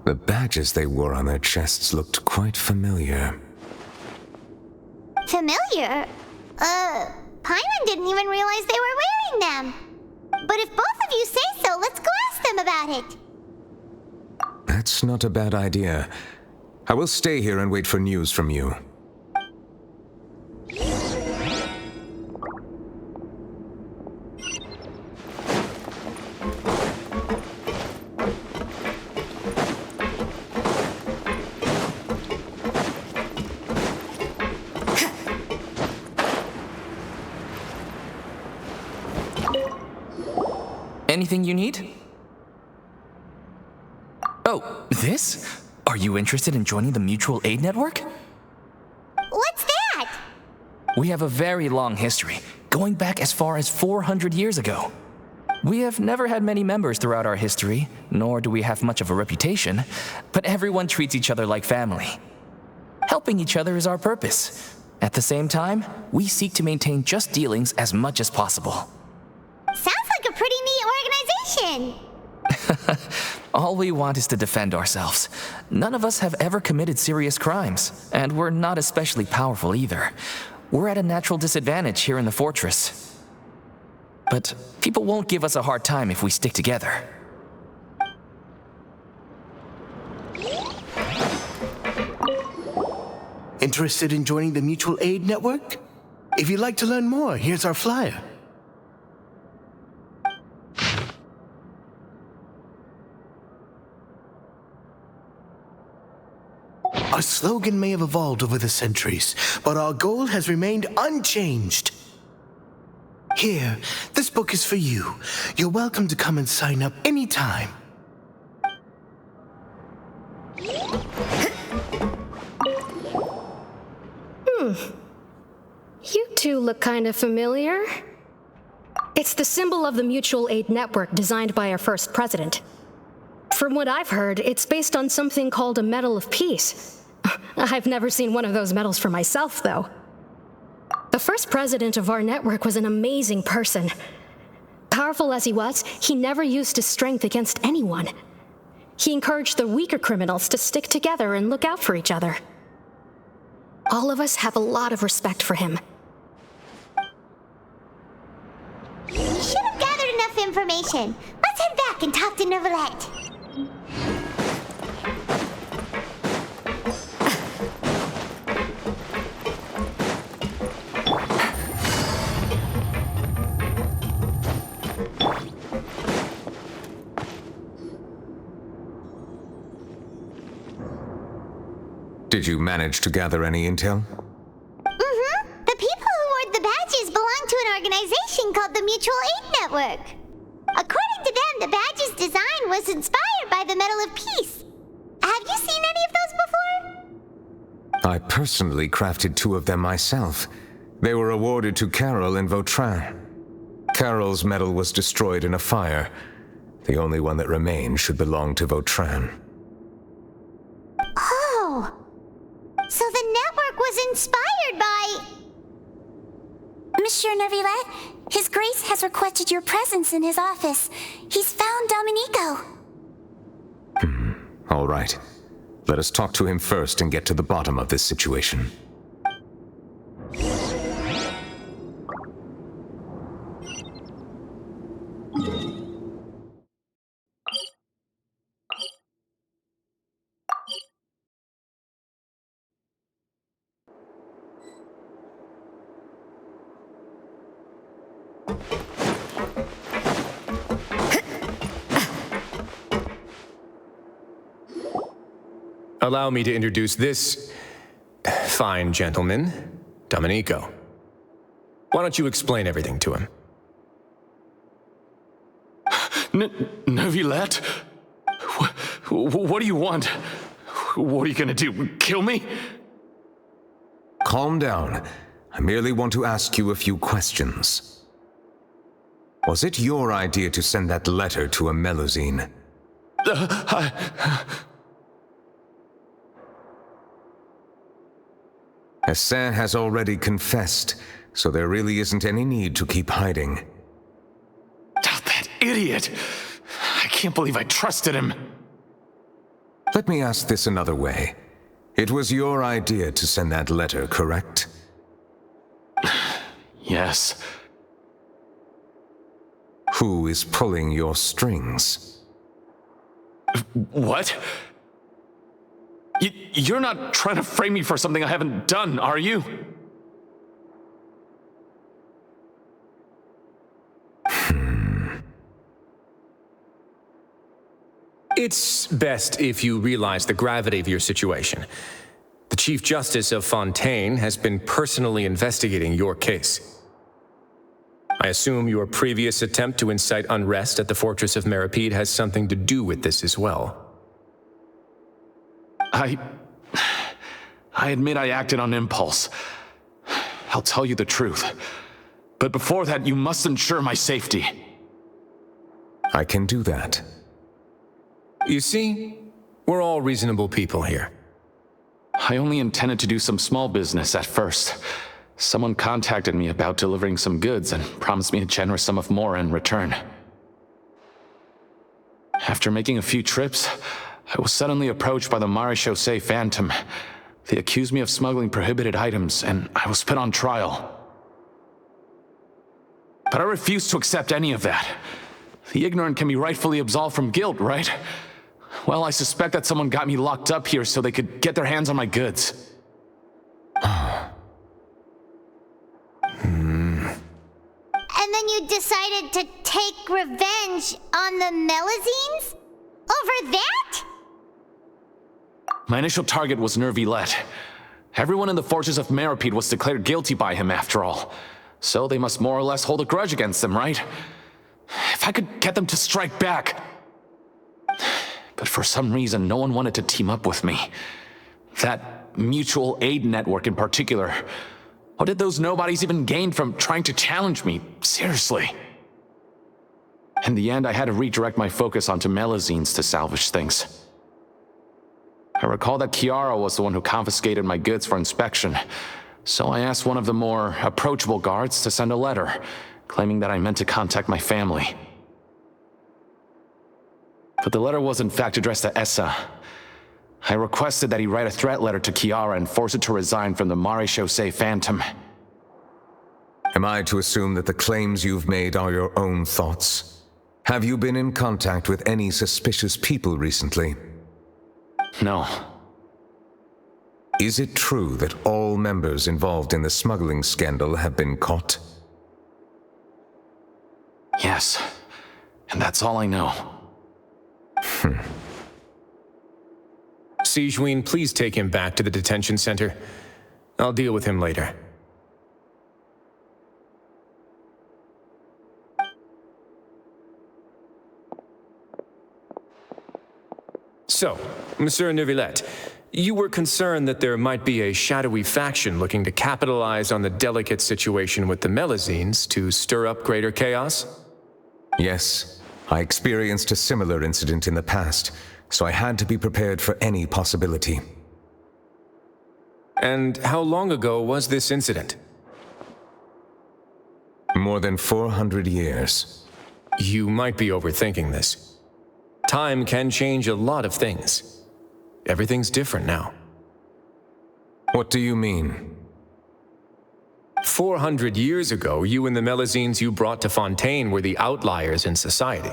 The badges they wore on their chests looked quite familiar. Familiar? Paimon didn't even realize they were wearing them. But if both of you say so, let's go ask them about it. That's not a bad idea. I will stay here and wait for news from you. Anything you need? Oh, this? Are you interested in joining the Mutual Aid Network? What's that? We have a very long history, going back as far as 400 years ago. We have never had many members throughout our history, nor do we have much of a reputation, but everyone treats each other like family. Helping each other is our purpose. At the same time, we seek to maintain just dealings as much as possible. Sounds like a pretty neat organization. All we want is to defend ourselves. None of us have ever committed serious crimes, and we're not especially powerful either. We're at a natural disadvantage here in the fortress. But people won't give us a hard time if we stick together. Interested in joining the Mutual Aid Network? If you'd like to learn more, here's our flyer. Our slogan may have evolved over the centuries, but our goal has remained unchanged. Here, this book is for you. You're welcome to come and sign up anytime. You two look kind of familiar. It's the symbol of the Mutual Aid Network designed by our first president. From what I've heard, it's based on something called a Medal of Peace. I've never seen one of those medals for myself, though. The first president of our network was an amazing person. Powerful as he was, he never used his strength against anyone. He encouraged the weaker criminals to stick together and look out for each other. All of us have a lot of respect for him. We should have gathered enough information. Let's head back and talk to Neuvillette. Did you manage to gather any intel? The people who wore the badges belong to an organization called the Mutual Aid Network. According to them, the badge's design was inspired by the Medal of Peace. Have you seen any of those before? I personally crafted 2 of them myself. They were awarded to Carol and Vautrin. Carol's medal was destroyed in a fire. The only one that remained should belong to Vautrin. Oh, so the network was inspired by... Monsieur Neuvillette, His Grace has requested your presence in his office. He's found Domenico. All right. Let us talk to him first and get to the bottom of this situation. Allow me to introduce this fine gentleman, Domenico. Why don't you explain everything to him? Neuvillette? What do you want? What are you gonna do? Kill me? Calm down. I merely want to ask you a few questions. Was it your idea to send that letter to a melusine? Hassan has already confessed, so there really isn't any need to keep hiding. That idiot! I can't believe I trusted him. Let me ask this another way. It was your idea to send that letter, correct? Yes. Who is pulling your strings? What? You're not trying to frame me for something I haven't done, are you? It's best if you realize the gravity of your situation. The Chief Justice of Fontaine has been personally investigating your case. I assume your previous attempt to incite unrest at the Fortress of Meripede has something to do with this as well. I admit I acted on impulse. I'll tell you the truth. But before that, you must ensure my safety. I can do that. You see, we're all reasonable people here. I only intended to do some small business at first. Someone contacted me about delivering some goods and promised me a generous sum of more in return. After making a few trips, I was suddenly approached by the Marechaussee Phantom. They accused me of smuggling prohibited items, and I was put on trial. But I refused to accept any of that. The ignorant can be rightfully absolved from guilt, right? Well, I suspect that someone got me locked up here so they could get their hands on my goods. And then you decided to take revenge on the Melusines? Over that? My initial target was Neuvillette. Everyone in the Fortress of Meripede was declared guilty by him after all. So they must more or less hold a grudge against them, right? If I could get them to strike back. But for some reason, no one wanted to team up with me. That mutual aid network in particular. What did those nobodies even gain from trying to challenge me? Seriously. In the end, I had to redirect my focus onto Melusines to salvage things. I recall that Kiara was the one who confiscated my goods for inspection, so I asked one of the more approachable guards to send a letter, claiming that I meant to contact my family. But the letter was in fact addressed to Essa. I requested that he write a threat letter to Kiara and force her to resign from the Marechaussee Phantom. Am I to assume that the claims you've made are your own thoughts? Have you been in contact with any suspicious people recently? No. Is it true that all members involved in the smuggling scandal have been caught? Yes. And that's all I know. Sigewinne, please take him back to the detention center. I'll deal with him later. So, Monsieur Neuvillette, you were concerned that there might be a shadowy faction looking to capitalize on the delicate situation with the Melusines to stir up greater chaos? Yes. I experienced a similar incident in the past, so I had to be prepared for any possibility. And how long ago was this incident? More than 400 years. You might be overthinking this. Time can change a lot of things. Everything's different now. What do you mean? 400 years ago, you and the Melusines you brought to Fontaine were the outliers in society.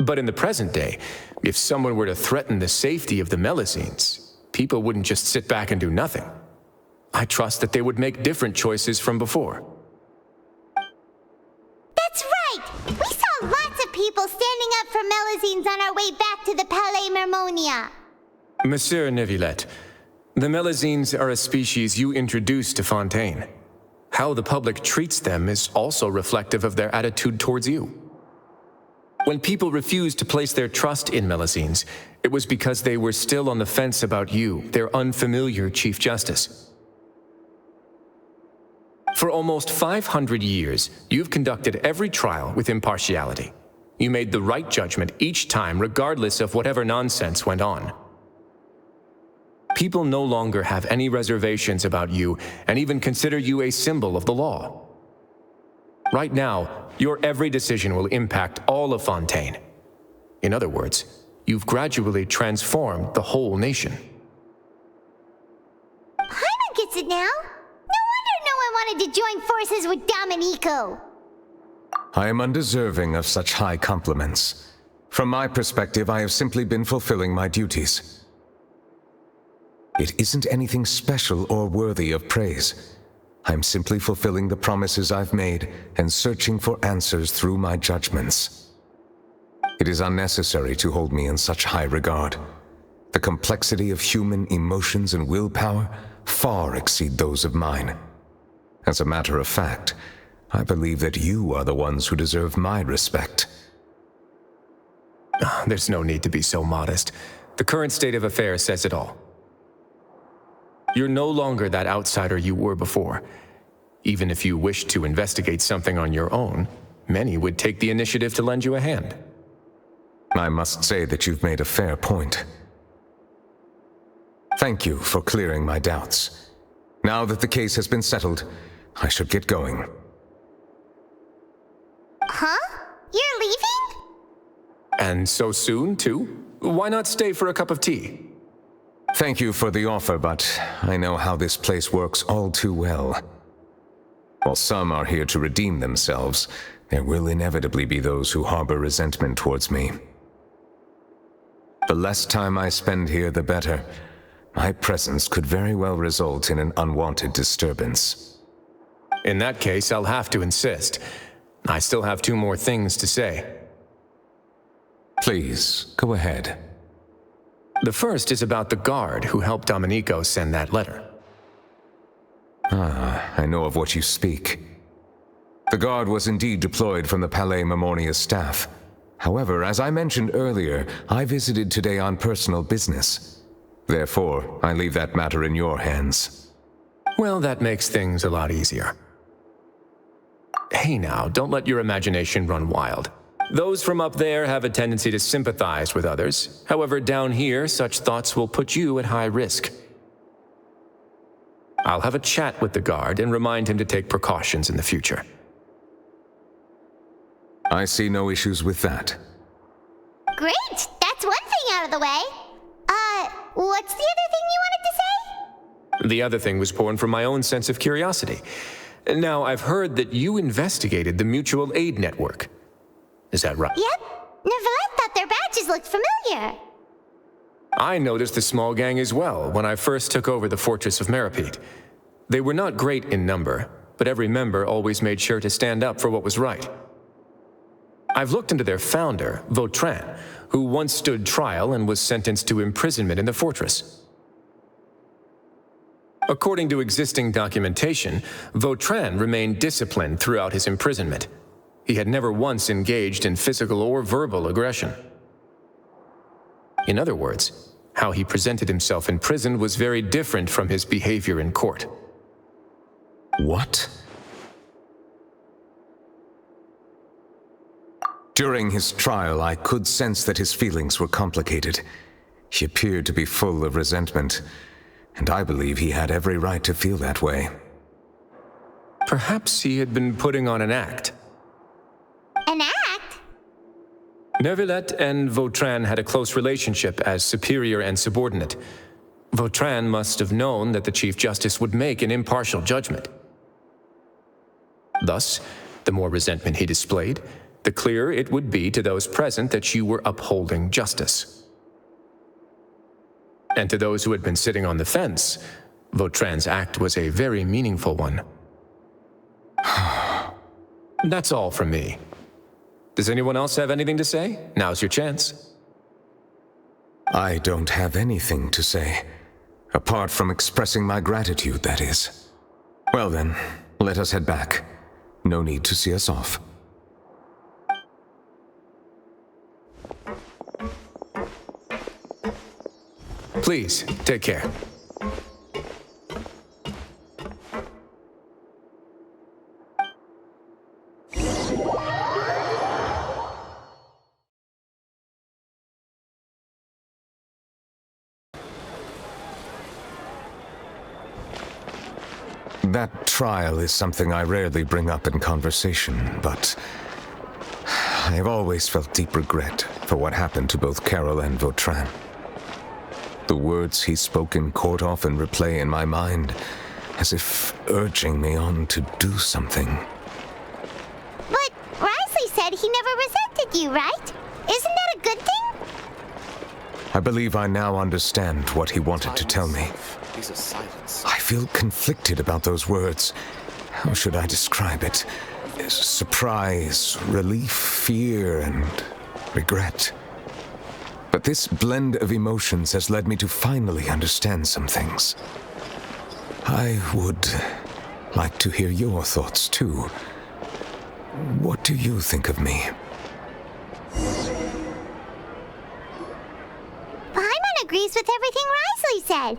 But in the present day, if someone were to threaten the safety of the Melusines, people wouldn't just sit back and do nothing. I trust that they would make different choices from before. That's right! We saw lots of people standing up for Melusines on our way back to the Palais Mermonia. Monsieur Neuvillette, the Melusines are a species you introduced to Fontaine. How the public treats them is also reflective of their attitude towards you. When people refused to place their trust in Melusines, it was because they were still on the fence about you, their unfamiliar Chief Justice. For almost 500 years, you've conducted every trial with impartiality. You made the right judgment each time, regardless of whatever nonsense went on. People no longer have any reservations about you and even consider you a symbol of the law. Right now, your every decision will impact all of Fontaine. In other words, you've gradually transformed the whole nation. Paimon gets it now. No wonder no one wanted to join forces with Domenico. I am undeserving of such high compliments. From my perspective, I have simply been fulfilling my duties. It isn't anything special or worthy of praise. I'm simply fulfilling the promises I've made and searching for answers through my judgments. It is unnecessary to hold me in such high regard. The complexity of human emotions and willpower far exceed those of mine. As a matter of fact, I believe that you are the ones who deserve my respect. There's no need to be so modest. The current state of affairs says it all. You're no longer that outsider you were before. Even if you wished to investigate something on your own, many would take the initiative to lend you a hand. I must say that you've made a fair point. Thank you for clearing my doubts. Now that the case has been settled, I should get going. Huh? You're leaving? And so soon, too? Why not stay for a cup of tea? Thank you for the offer, but I know how this place works all too well. While some are here to redeem themselves, there will inevitably be those who harbor resentment towards me. The less time I spend here, the better. My presence could very well result in an unwanted disturbance. In that case, I'll have to insist. I still have 2 more things to say. Please, go ahead. The first is about the guard who helped Domenico send that letter. I know of what you speak. The guard was indeed deployed from the Palais Memornia's staff. However, as I mentioned earlier, I visited today on personal business. Therefore, I leave that matter in your hands. Well, that makes things a lot easier. Hey now, don't let your imagination run wild. Those from up there have a tendency to sympathize with others. However, down here, such thoughts will put you at high risk. I'll have a chat with the guard and remind him to take precautions in the future. I see no issues with that. Great! That's one thing out of the way. What's the other thing you wanted to say? The other thing was born from my own sense of curiosity. Now, I've heard that you investigated the mutual aid network. Is that right? Yep. Neuvillette thought their badges looked familiar. I noticed the small gang as well when I first took over the fortress of Meropide. They were not great in number, but every member always made sure to stand up for what was right. I've looked into their founder, Vautrin, who once stood trial and was sentenced to imprisonment in the fortress. According to existing documentation, Vautrin remained disciplined throughout his imprisonment. He had never once engaged in physical or verbal aggression. In other words, how he presented himself in prison was very different from his behavior in court. What? During his trial, I could sense that his feelings were complicated. He appeared to be full of resentment, and I believe he had every right to feel that way. Perhaps he had been putting on an act. An act? Neuvillette and Vautrin had a close relationship as superior and subordinate. Vautrin must have known that the Chief Justice would make an impartial judgment. Thus, the more resentment he displayed, the clearer it would be to those present that you were upholding justice. And to those who had been sitting on the fence, Vautrin's act was a very meaningful one. That's all from me. Does anyone else have anything to say? Now's your chance. I don't have anything to say. Apart from expressing my gratitude, that is. Well then, let us head back. No need to see us off. Please, take care. That trial is something I rarely bring up in conversation, but I've always felt deep regret for what happened to both Carol and Vautrin. The words he spoke in court often replay in my mind, as if urging me on to do something. But Risley said he never resented you, right? Isn't that a good I believe I now understand what he wanted to tell me. I feel conflicted about those words. How should I describe it? Surprise, relief, fear, and regret. But this blend of emotions has led me to finally understand some things. I would like to hear your thoughts, too. What do you think of me? Paimon agrees with everything Risley said.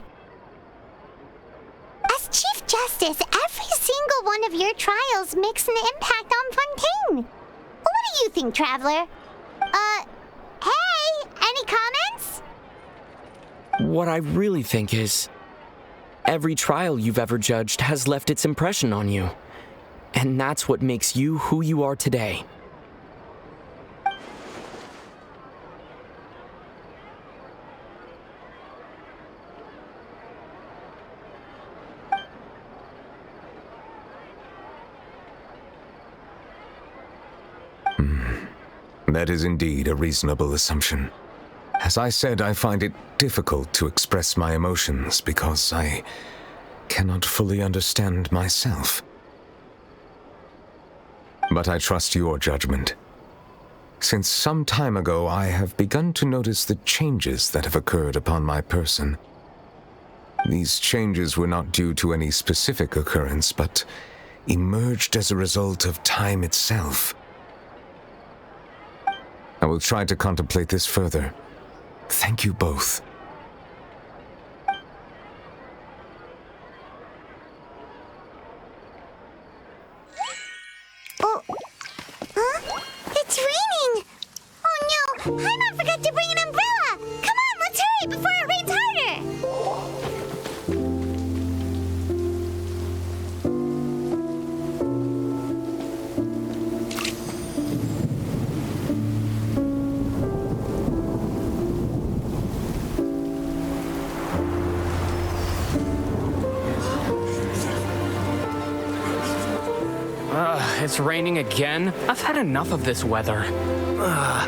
As Chief Justice, every single one of your trials makes an impact on Fontaine. What do you think, Traveler? Hey, any comments? What I really think is, every trial you've ever judged has left its impression on you. And that's what makes you who you are today. That is indeed a reasonable assumption. As I said, I find it difficult to express my emotions because I cannot fully understand myself. But I trust your judgment. Since some time ago, I have begun to notice the changes that have occurred upon my person. These changes were not due to any specific occurrence, but emerged as a result of time itself. I will try to contemplate this further. Thank you both. Oh, huh? It's raining! Oh no, Paimon forgot to bring an umbrella! Come on, let's hurry before it rains harder! It's raining again? I've had enough of this weather.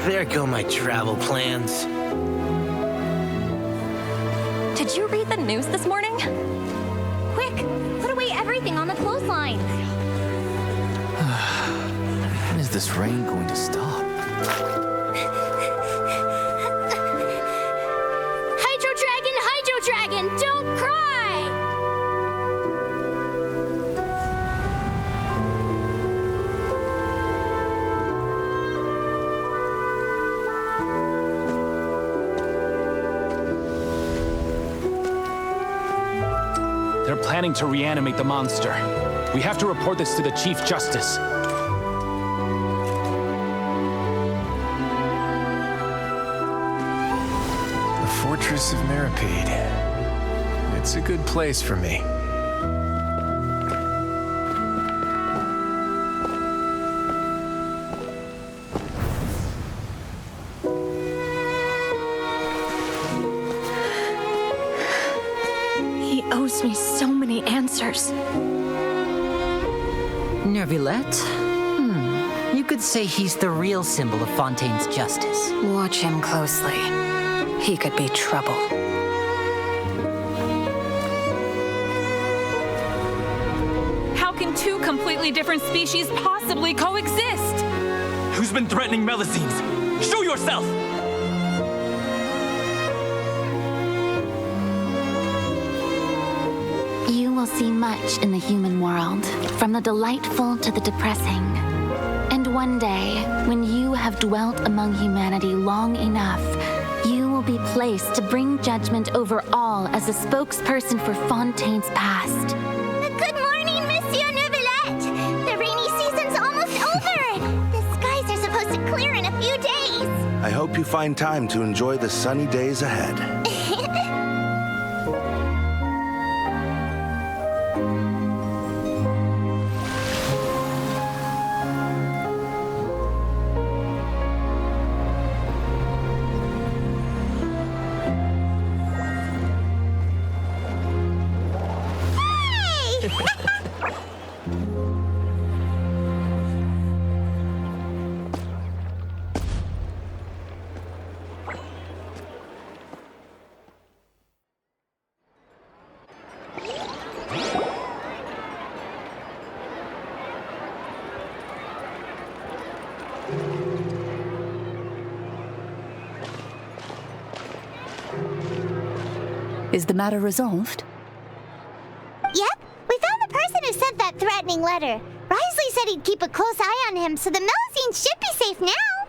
There go my travel plans. Did you read the news this morning? Quick, put away everything on the clothesline. When is this rain going to stop? Hydro Dragon, don't cry! They're planning to reanimate the monster. We have to report this to the Chief Justice. The Fortress of Meropide. It's a good place for me. He owes me so many answers. Neuvillette? You could say he's the real symbol of Fontaine's justice. Watch him closely. He could be trouble. How can two completely different species possibly coexist? Who's been threatening Melusines? Show yourself! You will see much in the human world, from the delightful to the depressing. And one day, when you have dwelt among humanity long enough, you will be placed to bring judgment over all as a spokesperson for Fontaine's past. Good morning, Monsieur Neuvillette! The rainy season's almost over! The skies are supposed to clear in a few days! I hope you find time to enjoy the sunny days ahead. Is the matter resolved? Yep, we found the person who sent that threatening letter. Risley said he'd keep a close eye on him, so the Melusines should be safe now.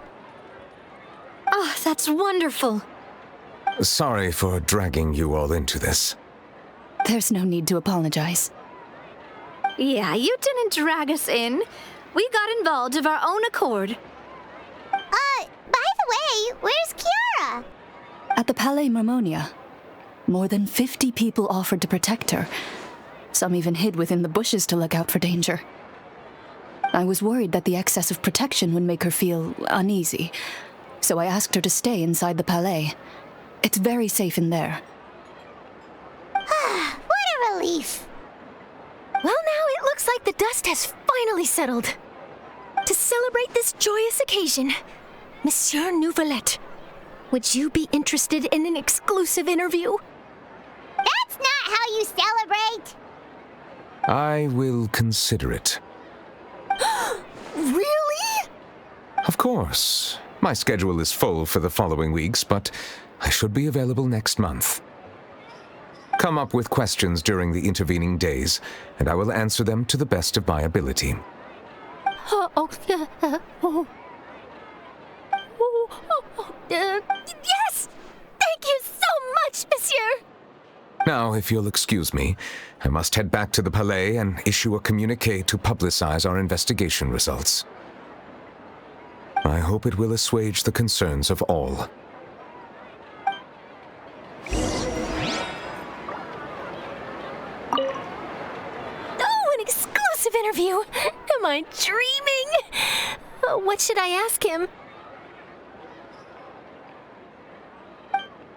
Oh, that's wonderful. Sorry for dragging you all into this. There's no need to apologize. Yeah, you didn't drag us in. We got involved of our own accord. By the way, where's Kiara? At the Palais Marmonia, more than 50 people offered to protect her. Some even hid within the bushes to look out for danger. I was worried that the excess of protection would make her feel uneasy, so I asked her to stay inside the Palais. It's very safe in there. What a relief. Well, now it looks like the dust has finally settled. To celebrate this joyous occasion, Monsieur Neuvillette, would you be interested in an exclusive interview? That's not how you celebrate! I will consider it. Really? Of course. My schedule is full for the following weeks, but I should be available next month. Come up with questions during the intervening days, and I will answer them to the best of my ability. Yes! Thank you so much, Monsieur! Now, if you'll excuse me, I must head back to the Palais and issue a communiqué to publicize our investigation results. I hope it will assuage the concerns of all. Oh, an exclusive interview! Am I dreaming? What should I ask him?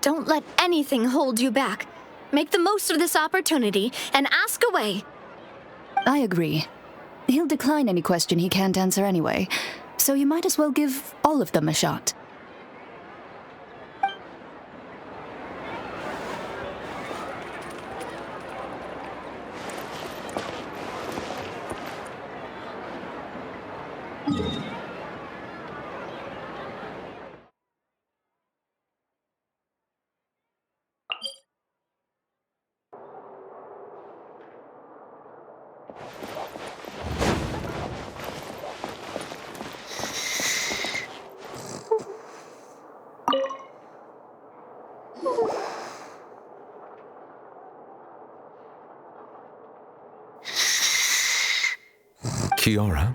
Don't let anything hold you back. Make the most of this opportunity and ask away. I agree. He'll decline any question he can't answer anyway, so you might as well give all of them a shot. Kiara?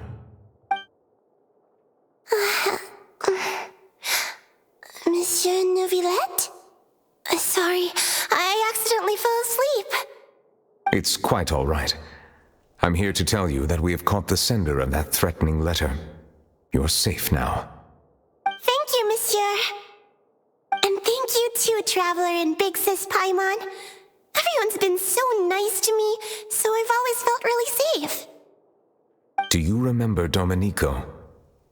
Monsieur Neuvillette? Sorry, I accidentally fell asleep. It's quite all right. I'm here to tell you that we have caught the sender of that threatening letter. You're safe now. Thank you, Monsieur. And thank you too, Traveler and Big Sis Paimon. Everyone's been so nice to me, so I've always felt really safe. Do you remember Domenico?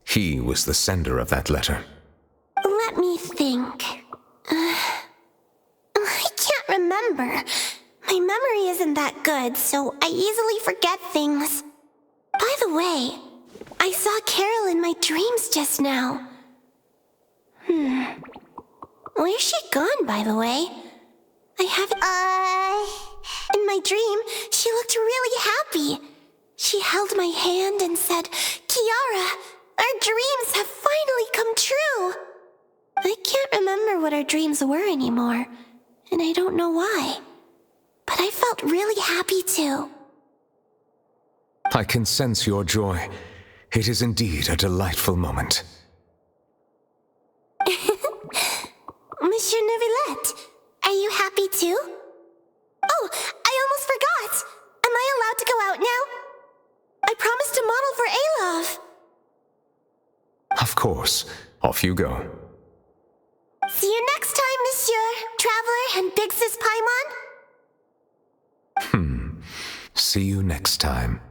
He was the sender of that letter. Let me think. I can't remember. My memory isn't that good, so I easily forget things. By the way, I saw Carol in my dreams just now. Where's she gone, by the way? I haven't... In my dream, she looked really happy. She held my hand and said, "Kiara, our dreams have finally come true." I can't remember what our dreams were anymore, and I don't know why. But I felt really happy too. I can sense your joy. It is indeed a delightful moment. Monsieur Neuvillette, are you happy too? Oh, I almost forgot. Am I allowed to go out now? I promised to model for Alov. Of course. Off you go. See you next time, Monsieur, Traveler, and Big Sis Paimon. See you next time.